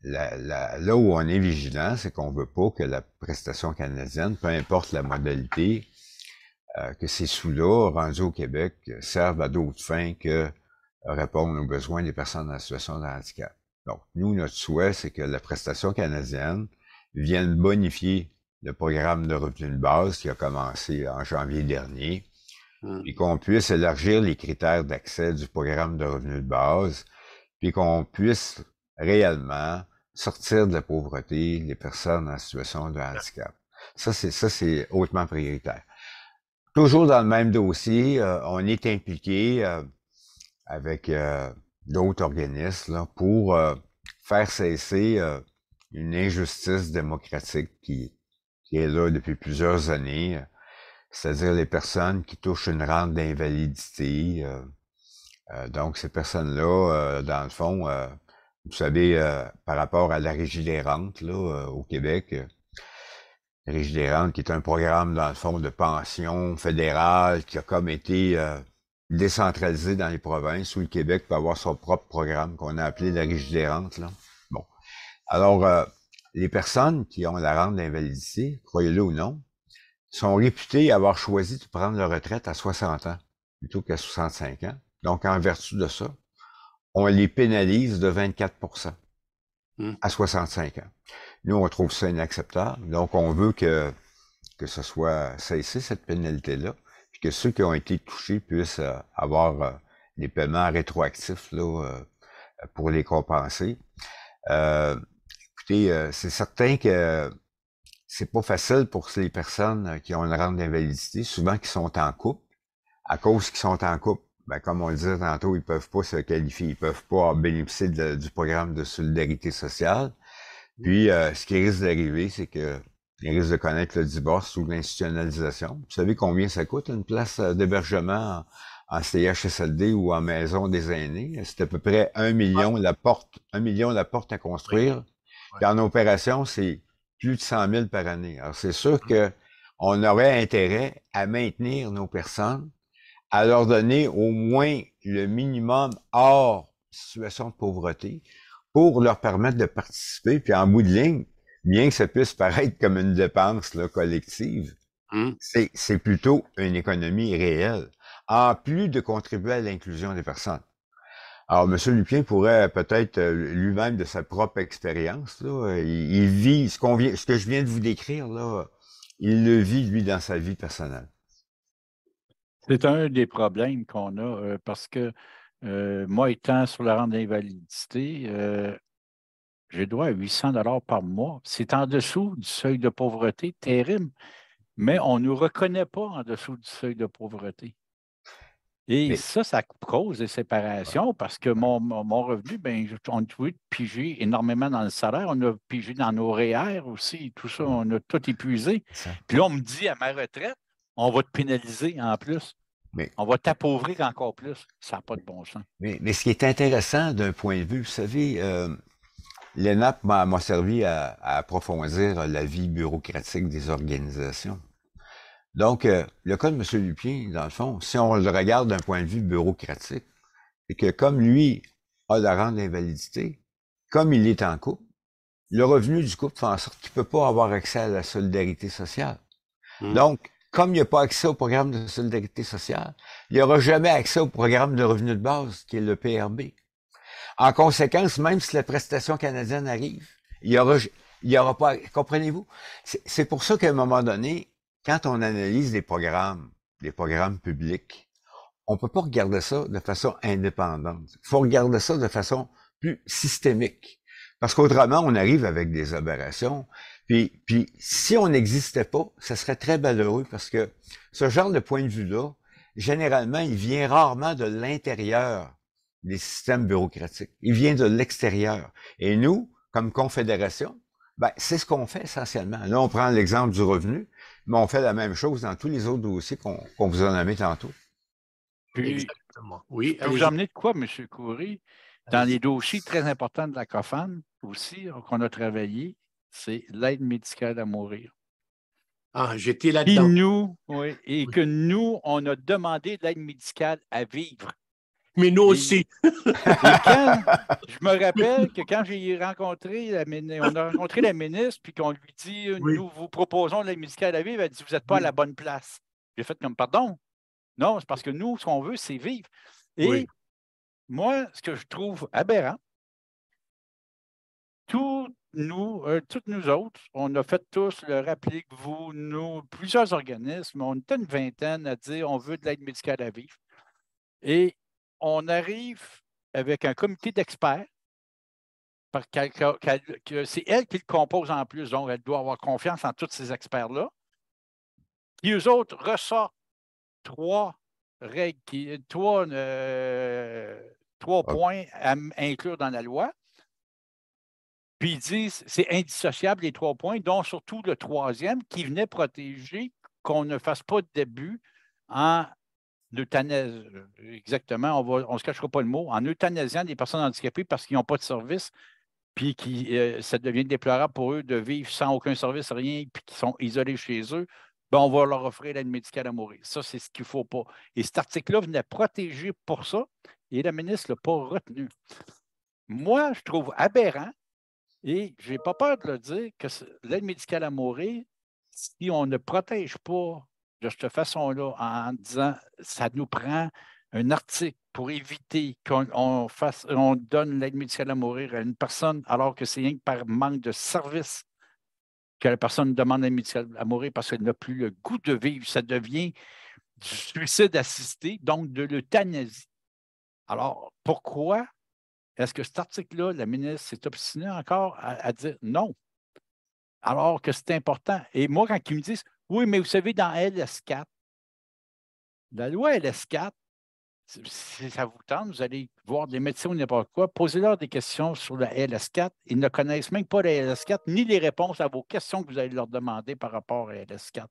là où on est vigilant, c'est qu'on veut pas que la prestation canadienne, peu importe la modalité, que ces sous-là, rendus au Québec, servent à d'autres fins que répondre aux besoins des personnes en situation de handicap. Donc, nous, notre souhait, c'est que la prestation canadienne vienne bonifier le programme de revenu de base qui a commencé en janvier dernier, puis qu'on puisse élargir les critères d'accès du programme de revenu de base, puis qu'on puisse réellement sortir de la pauvreté les personnes en situation de handicap. Ça, c'est hautement prioritaire. Toujours dans le même dossier, on est impliqué avec d'autres organismes là, pour faire cesser une injustice démocratique qui est là depuis plusieurs années, c'est-à-dire les personnes qui touchent une rente d'invalidité. Donc, ces personnes-là, dans le fond, vous savez, par rapport à la Régie des rentes là, au Québec, la Régie des rentes, qui est un programme, dans le fond, de pension fédérale qui a comme été décentralisé dans les provinces, où le Québec peut avoir son propre programme qu'on a appelé la Régie des rentes. Là. Bon. Alors, les personnes qui ont la rente d'invalidité, croyez-le ou non, sont réputées avoir choisi de prendre leur retraite à 60 ans plutôt qu'à 65 ans. Donc, en vertu de ça, on les pénalise de 24% à 65 ans. Nous, on trouve ça inacceptable. Donc, on veut que ce soit cessé, cette pénalité-là, puis que ceux qui ont été touchés puissent avoir des paiements rétroactifs là, pour les compenser. Écoutez, c'est certain que c'est pas facile pour les personnes qui ont une rente d'invalidité, souvent qui sont en couple. À cause qu'ils sont en couple, ben, comme on le disait tantôt, ils peuvent pas se qualifier, ils peuvent pas bénéficier du programme de solidarité sociale. Puis, ce qui risque d'arriver, c'est que ils risquent de connaître le divorce ou l'institutionnalisation. Vous savez combien ça coûte une place d'hébergement en CHSLD ou en maison des aînés? C'est à peu près 1 million la porte à construire. Puis en opération, c'est plus de 100 000 par année. Alors, c'est sûr que on aurait intérêt à maintenir nos personnes, à leur donner au moins le minimum hors situation de pauvreté pour leur permettre de participer. Puis en bout de ligne, bien que ça puisse paraître comme une dépense là, collective, c'est plutôt une économie réelle, en plus de contribuer à l'inclusion des personnes. Alors, M. Lupien pourrait peut-être lui-même, de sa propre expérience, là, il vit ce que je viens de vous décrire, là, il le vit, lui, dans sa vie personnelle. C'est un des problèmes qu'on a parce que moi, étant sur la rente d'invalidité, j'ai droit à 800 $ par mois. C'est en dessous du seuil de pauvreté, terrible, mais on ne nous reconnaît pas en dessous du seuil de pauvreté. Et Mais, ça cause des séparations parce que mon revenu, ben, on a pigé énormément dans le salaire, on a pigé dans nos REER aussi, tout ça, on a tout épuisé. Puis là, on me dit à ma retraite, On va te pénaliser en plus. Mais, On va t'appauvrir encore plus. Ça n'a pas de bon sens. mais ce qui est intéressant d'un point de vue, vous savez, l'ENAP m'a servi à approfondir la vie bureaucratique des organisations. Donc, le cas de M. Lupien, dans le fond, si on le regarde d'un point de vue bureaucratique, c'est que comme lui a la rente d'invalidité, comme il est en couple, le revenu du couple fait en sorte qu'il ne peut pas avoir accès à la solidarité sociale. Donc, comme il n'a pas accès au programme de solidarité sociale, il n'aura jamais accès au programme de revenu de base, qui est le PRB. En conséquence, même si la prestation canadienne arrive, il y aura pas, comprenez-vous? C'est pour ça qu'à un moment donné, quand on analyse des programmes publics, on peut pas regarder ça de façon indépendante. Il faut regarder ça de façon plus systémique. Parce qu'autrement, on arrive avec des aberrations. Puis si on n'existait pas, ça serait très malheureux parce que ce genre de point de vue-là, généralement, il vient rarement de l'intérieur des systèmes bureaucratiques. Il vient de l'extérieur. Et nous, comme confédération, ben, c'est ce qu'on fait essentiellement. Là, on prend l'exemple du revenu, mais on fait la même chose dans tous les autres dossiers qu'on vous a nommés tantôt. Puis, exactement. Oui, je peux vous emmener de quoi, M. Coury? Dans les dossiers très importants de la COFAN aussi, qu'on a travaillé, c'est l'aide médicale à mourir. Ah, j'étais là-dedans. Et que nous, on a demandé de l'aide médicale à vivre. Mais nous aussi. Et quand, je me rappelle que quand j'ai rencontré on a rencontré la ministre, puis qu'on lui dit, nous vous proposons de l'aide médicale à vivre, elle dit, vous n'êtes pas à la bonne place. J'ai fait comme, pardon? Non, c'est parce que nous, ce qu'on veut, c'est vivre. Et moi, ce que je trouve aberrant, toutes nous autres, on a fait tous le rappeler que vous, nous, plusieurs organismes, on était une vingtaine à dire on veut de l'aide médicale à vivre. Et on arrive avec un comité d'experts, c'est elle qui le compose en plus, donc elle doit avoir confiance en tous ces experts-là. Puis eux autres ressortent trois règles, trois points à inclure dans la loi. Puis ils disent c'est indissociable les 3 points, dont surtout le troisième qui venait protéger qu'on ne fasse pas d'abus en euthanasie. Exactement, on ne se cachera pas le mot, en euthanasiant des personnes handicapées parce qu'ils n'ont pas de service, puis ça devient déplorable pour eux de vivre sans aucun service, rien, puis qu'ils sont isolés chez eux. Ben, on va leur offrir l'aide médicale à mourir. Ça, c'est ce qu'il ne faut pas. Et cet article-là venait protéger pour ça, et la ministre ne l'a pas retenu. Moi, je trouve aberrant, et je n'ai pas peur de le dire, que l'aide médicale à mourir, si on ne protège pas de cette façon-là en disant ça nous prend un article pour éviter on donne l'aide médicale à mourir à une personne alors que c'est rien que par manque de service que la personne demande l'aide médicale à mourir parce qu'elle n'a plus le goût de vivre. Ça devient du suicide assisté, donc de l'euthanasie. Alors, pourquoi est-ce que cet article-là, la ministre s'est obstinée encore à dire non, alors que c'est important? Et moi, quand ils me disent, oui, mais vous savez, dans LS4, la loi LS4, si ça vous tente, vous allez voir des médecins ou n'importe quoi, posez-leur des questions sur la LS4. Ils ne connaissent même pas la LS4, ni les réponses à vos questions que vous allez leur demander par rapport à la LS4.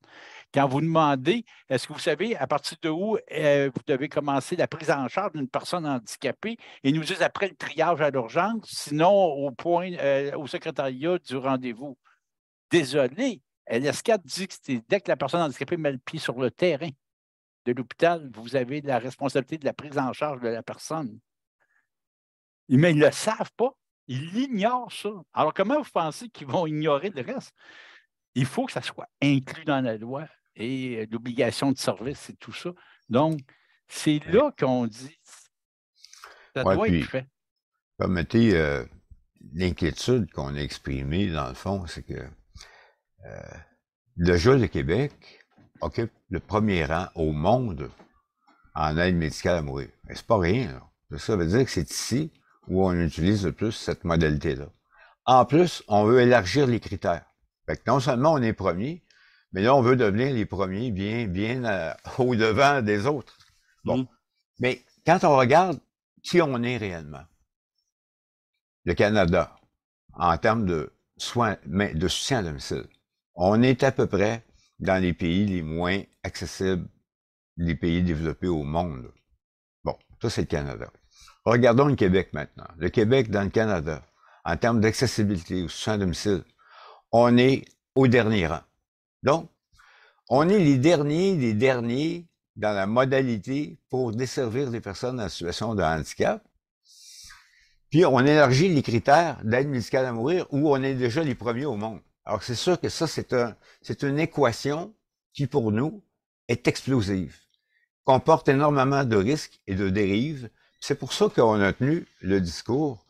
Quand vous demandez, est-ce que vous savez à partir de où vous devez commencer la prise en charge d'une personne handicapée, ils nous disent après le triage à l'urgence, sinon au secrétariat du rendez-vous. Désolé, LS4 dit que c'est dès que la personne handicapée met le pied sur le terrain de l'hôpital, vous avez la responsabilité de la prise en charge de la personne. Mais ils ne le savent pas. Ils ignorent ça. Alors, comment vous pensez qu'ils vont ignorer le reste? Il faut que ça soit inclus dans la loi et l'obligation de service et tout ça. Donc, c'est là qu'on dit ça doit être fait. Permettez, l'inquiétude qu'on a exprimée, dans le fond, c'est que le JA de Québec occupe le premier rang au monde en aide médicale à mourir. Mais c'est pas rien, là. Ça veut dire que c'est ici où on utilise le plus cette modalité-là. En plus, on veut élargir les critères. Fait que non seulement on est premier, mais là, on veut devenir les premiers bien au-devant des autres. Bon. Mais quand on regarde qui on est réellement, le Canada, en termes de soins, de soutien à domicile, on est à peu près dans les pays les moins accessibles, les pays développés au monde. Bon, ça c'est le Canada. Regardons le Québec maintenant. Le Québec dans le Canada, en termes d'accessibilité aux soins à domicile, on est au dernier rang. Donc, on est les derniers dans la modalité pour desservir les personnes en situation de handicap. Puis, on élargit les critères d'aide médicale à mourir où on est déjà les premiers au monde. Alors, c'est sûr que ça, c'est une équation qui, pour nous, est explosive, comporte énormément de risques et de dérives. C'est pour ça qu'on a tenu le discours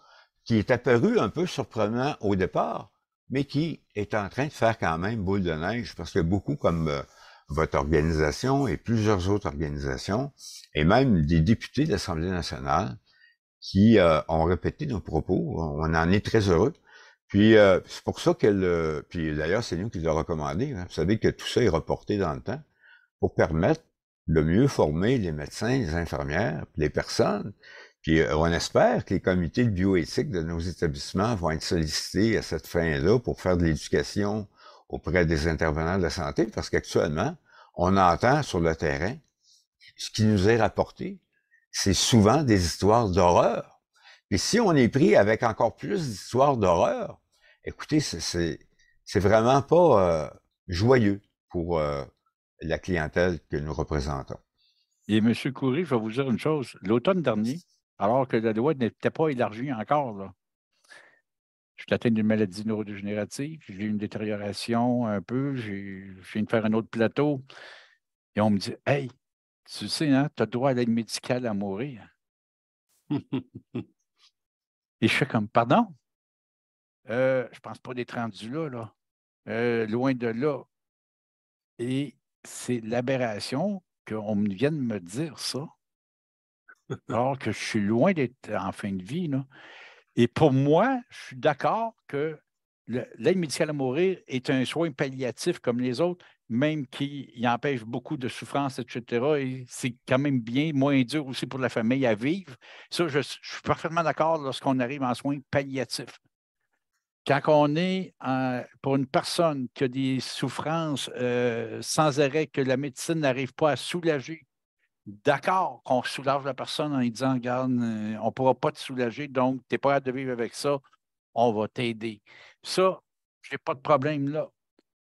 qui est apparu un peu surprenant au départ, mais qui est en train de faire quand même boule de neige, parce que beaucoup comme votre organisation et plusieurs autres organisations, et même des députés de l'Assemblée nationale, qui ont répété nos propos. On en est très heureux. Puis c'est pour ça que puis d'ailleurs, c'est nous qui l'avons recommandé. Hein. Vous savez que tout ça est reporté dans le temps pour permettre de mieux former les médecins, les infirmières, les personnes. Puis on espère que les comités de bioéthique de nos établissements vont être sollicités à cette fin-là pour faire de l'éducation auprès des intervenants de la santé, parce qu'actuellement, on entend sur le terrain ce qui nous est rapporté, c'est souvent des histoires d'horreur. Et si on est pris avec encore plus d'histoires d'horreur, écoutez, c'est vraiment pas joyeux pour la clientèle que nous représentons. Et M. Coury, je vais vous dire une chose. L'automne dernier, alors que la loi n'était pas élargie encore, là, je suis atteint d'une maladie neurodégénérative, j'ai eu une détérioration un peu, je viens de faire un autre plateau, et on me dit, hey, tu sais, hein, tu as droit à l'aide médicale à mourir. Et je fais comme, pardon? Je pense pas d'être rendu là. Loin de là. Et c'est l'aberration qu'on vienne me dire ça, alors que je suis loin d'être en fin de vie, là. Et pour moi, je suis d'accord que l'aide médicale à mourir est un soin palliatif comme les autres, même qui empêche beaucoup de souffrance, etc. Et c'est quand même bien, moins dur aussi pour la famille à vivre. Ça, je suis parfaitement d'accord lorsqu'on arrive en soins palliatifs. Quand on est pour une personne qui a des souffrances sans arrêt, que la médecine n'arrive pas à soulager, d'accord qu'on soulage la personne en lui disant, regarde, on ne pourra pas te soulager, donc tu n'es pas hâte de vivre avec ça, on va t'aider. Ça, je n'ai pas de problème là.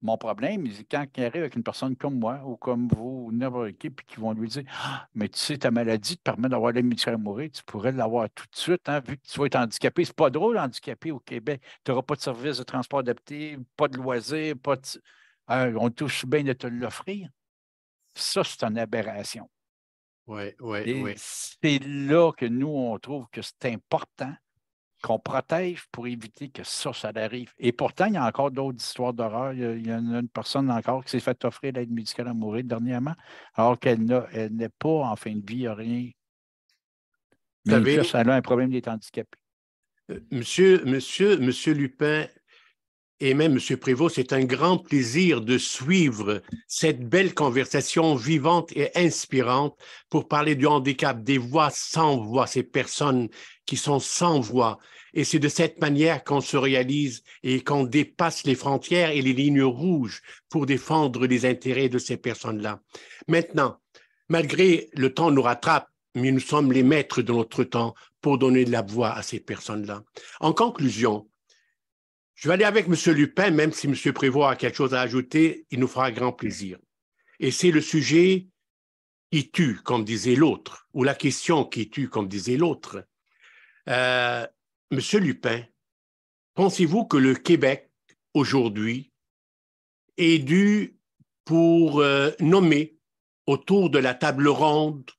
Mon problème, c'est quand il arrive avec une personne comme moi ou comme vous, ou n'importe qui, puis qui vont lui dire, ah, mais tu sais, ta maladie te permet d'avoir l'aide médicale à mourir, tu pourrais l'avoir tout de suite, hein, vu que tu vas être handicapé. C'est pas drôle, handicapé au Québec. Tu n'auras pas de service de transport adapté, pas de loisirs, pas de... on touche bien de te l'offrir. Ça, c'est une aberration. Oui. Et c'est là que nous, on trouve que c'est important qu'on protège pour éviter que ça arrive. Et pourtant, il y a encore d'autres histoires d'horreur. Il y en a une personne encore qui s'est fait offrir l'aide médicale à mourir dernièrement, alors qu'elle n'est pas en fin de vie, rien. Vous Mais savez, juste, elle a un problème d'être handicapée. Monsieur Lupin et même Monsieur Prévost, c'est un grand plaisir de suivre cette belle conversation vivante et inspirante pour parler du handicap, des voix sans voix, ces personnes qui sont sans voix. Et c'est de cette manière qu'on se réalise et qu'on dépasse les frontières et les lignes rouges pour défendre les intérêts de ces personnes-là. Maintenant, malgré le temps nous rattrape, mais nous sommes les maîtres de notre temps pour donner de la voix à ces personnes-là. En conclusion, je vais aller avec M. Lupin, même si M. Prévost a quelque chose à ajouter, il nous fera grand plaisir. Et c'est le sujet qui tue, comme disait l'autre, ou la question qui tue, comme disait l'autre. M. Lupin, pensez-vous que le Québec, aujourd'hui, est dû pour nommer autour de la table ronde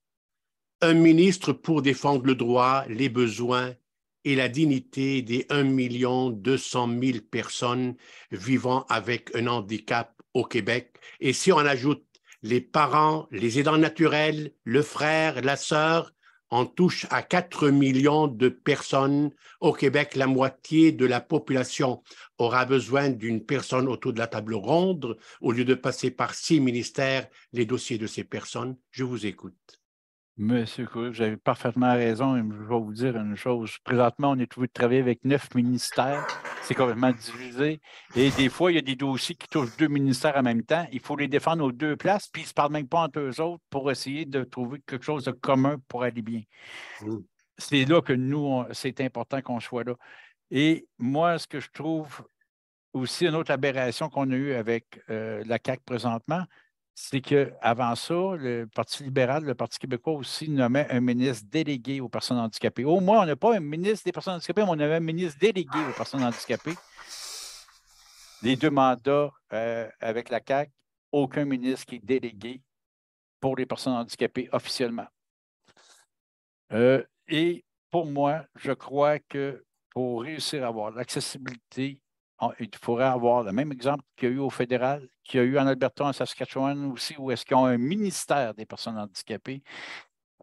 un ministre pour défendre le droit, les besoins et la dignité des 1 200 000 personnes vivant avec un handicap au Québec? Et si on ajoute les parents, les aidants naturels, le frère, la sœur, on touche à 4 millions de personnes au Québec. La moitié de la population aura besoin d'une personne autour de la table ronde au lieu de passer par 6 ministères les dossiers de ces personnes. Je vous écoute. Monsieur Coury, vous avez parfaitement raison. Et je vais vous dire une chose. Présentement, on est obligé de travailler avec 9 ministères. C'est complètement divisé. Et des fois, il y a des dossiers qui touchent 2 ministères en même temps. Il faut les défendre aux 2 places, puis ils ne se parlent même pas entre eux autres pour essayer de trouver quelque chose de commun pour aller bien. Mm. C'est là que nous, c'est important qu'on soit là. Et moi, ce que je trouve aussi une autre aberration qu'on a eue avec la CAQ présentement, c'est qu'avant ça, le Parti libéral, le Parti québécois aussi nommait un ministre délégué aux personnes handicapées. Au moins, on n'a pas un ministre des personnes handicapées, mais on avait un ministre délégué aux personnes handicapées. Les 2 mandats avec la CAQ, aucun ministre qui est délégué pour les personnes handicapées officiellement. Et pour moi, je crois que pour réussir à avoir l'accessibilité, il faudrait avoir le même exemple qu'il y a eu au fédéral, qu'il y a eu en Alberta, en Saskatchewan aussi, où est-ce qu'ils ont un ministère des personnes handicapées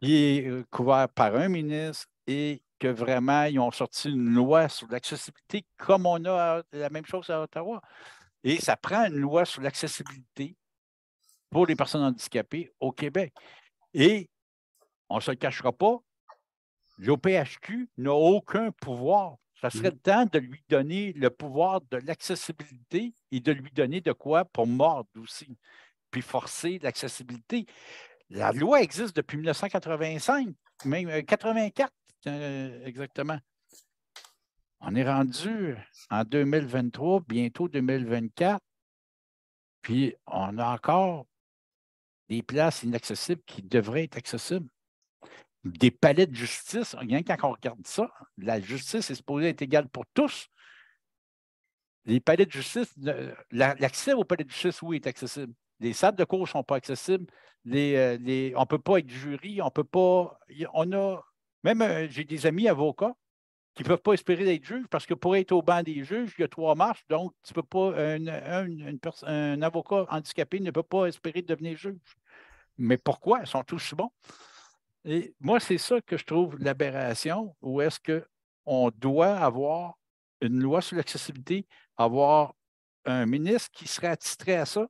qui est couvert par un ministre et que vraiment, ils ont sorti une loi sur l'accessibilité comme on a la même chose à Ottawa. Et ça prend une loi sur l'accessibilité pour les personnes handicapées au Québec. Et on ne se le cachera pas, l'OPHQ n'a aucun pouvoir. Ça serait le temps de lui donner le pouvoir de l'accessibilité et de lui donner de quoi pour mordre aussi, puis forcer l'accessibilité. La loi existe depuis 1985, même 84 exactement. On est rendu en 2023, bientôt 2024, puis on a encore des places inaccessibles qui devraient être accessibles. Des palais de justice, rien quand on regarde ça, la justice est supposée être égale pour tous. Les palais de justice, l'accès aux palais de justice, oui, est accessible. Les salles de cours ne sont pas accessibles. On ne peut pas être jury, on ne peut pas. On a. Même j'ai des amis avocats qui ne peuvent pas espérer d'être juges parce que pour être au banc des juges, il y a 3 marches, donc tu peux pas. Un avocat handicapé ne peut pas espérer devenir juge. Mais pourquoi? Ils sont tous bons. Et moi, c'est ça que je trouve l'aberration, où est-ce qu'on doit avoir une loi sur l'accessibilité, avoir un ministre qui serait attitré à ça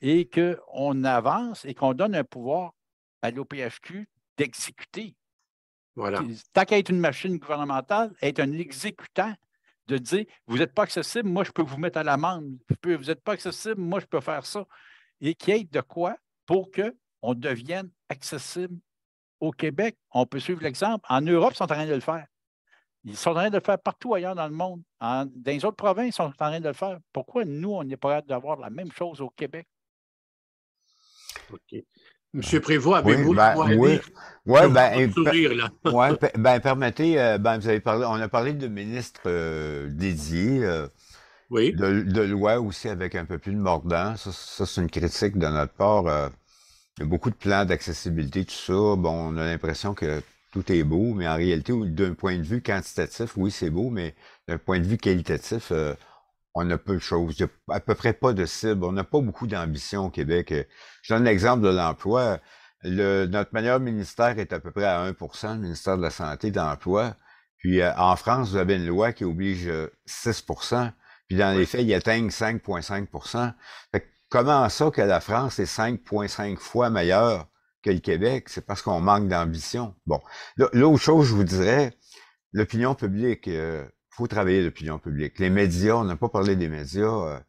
et qu'on avance et qu'on donne un pouvoir à l'OPHQ d'exécuter. Voilà. Tant qu'à être une machine gouvernementale, être un exécutant, de dire, vous n'êtes pas accessible, moi, je peux vous mettre à l'amende. Vous n'êtes pas accessible, moi, je peux faire ça. Et qu'il y ait de quoi pour qu'on devienne accessible au Québec. On peut suivre l'exemple. En Europe, ils sont en train de le faire. Ils sont en train de le faire partout ailleurs dans le monde. Dans les autres provinces, ils sont en train de le faire. Pourquoi nous, on n'est pas capable d'avoir la même chose au Québec? OK. Monsieur Prévost, Oui, avez-vous le ben, mot à oui, dire? ouais, Je vois ben, votre sourire, là. ouais, ben, permettez, vous avez parlé, on a parlé de ministres dédiés, Oui. de loi aussi avec un peu plus de mordant. Ça c'est une critique de notre part. Il y a beaucoup de plans d'accessibilité, tout ça. Bon, on a l'impression que tout est beau, mais en réalité, d'un point de vue quantitatif, oui, c'est beau, mais d'un point de vue qualitatif, on a peu de choses. Il n'y a à peu près pas de cible. On n'a pas beaucoup d'ambition au Québec. Je donne l'exemple de l'emploi. Notre meilleur ministère est à peu près à 1%, le ministère de la Santé d'emploi. Puis en France, vous avez une loi qui oblige 6%. Puis dans les faits, ils atteignent 5,5%. Fait que comment ça que la France est 5,5 fois meilleure que le Québec? C'est parce qu'on manque d'ambition. Bon. L'autre chose, je vous dirais, l'opinion publique. Faut travailler l'opinion publique. Les médias, on n'a pas parlé des médias.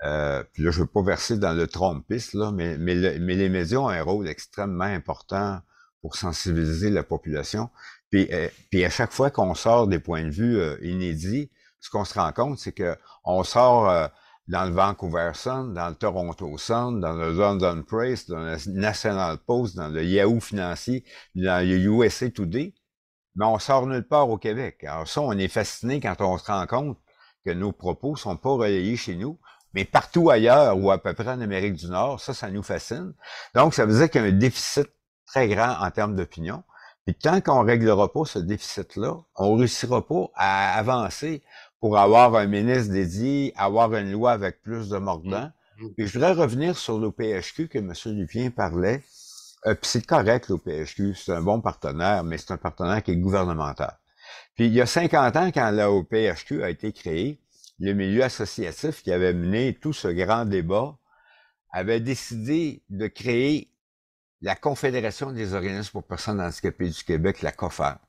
Puis là, je veux pas verser dans le trompisme, là, mais les médias ont un rôle extrêmement important pour sensibiliser la population. Puis à chaque fois qu'on sort des points de vue inédits, ce qu'on se rend compte, c'est que on sort dans le Vancouver Sun, dans le Toronto Sun, dans le London Press, dans le National Post, dans le Yahoo Financier, dans le USA Today, mais on sort nulle part au Québec. Alors ça, on est fasciné quand on se rend compte que nos propos sont pas relayés chez nous, mais partout ailleurs ou à peu près en Amérique du Nord, ça nous fascine. Donc, ça veut dire qu'il y a un déficit très grand en termes d'opinion. Puis tant qu'on réglera pas ce déficit-là, on réussira pas à avancer pour avoir un ministre dédié, avoir une loi avec plus de mordant. Puis je voudrais revenir sur l'OPHQ que M. Lupien parlait. Puis c'est correct, l'OPHQ, c'est un bon partenaire, mais c'est un partenaire qui est gouvernemental. Puis il y a 50 ans, quand l'OPHQ a été créé, le milieu associatif qui avait mené tout ce grand débat avait décidé de créer la Confédération des organismes pour personnes handicapées du Québec, la COFHAR.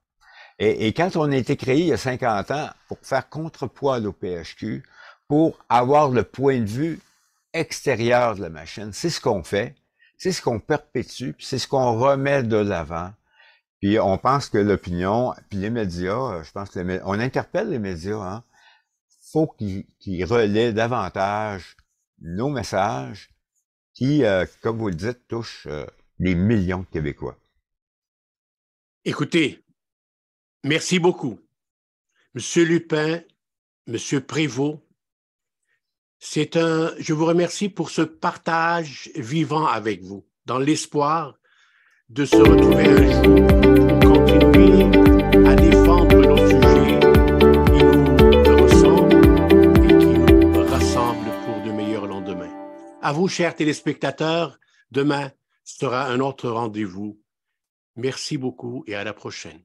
Et quand on a été créé il y a 50 ans pour faire contrepoids à l'OPHQ, pour avoir le point de vue extérieur de la machine, c'est ce qu'on fait, c'est ce qu'on perpétue, puis c'est ce qu'on remet de l'avant. Puis on pense que l'opinion, puis les médias, je pense que on interpelle les médias, hein. Faut qu'ils relaient davantage nos messages qui, comme vous le dites, touchent des millions de Québécois. Écoutez, merci beaucoup. Monsieur Lupin, Monsieur Prévost, je vous remercie pour ce partage vivant avec vous, dans l'espoir de se retrouver un jour pour continuer à défendre nos sujets qui nous ressemblent et qui nous rassemblent pour de meilleurs lendemains. À vous, chers téléspectateurs, demain sera un autre rendez-vous. Merci beaucoup et à la prochaine.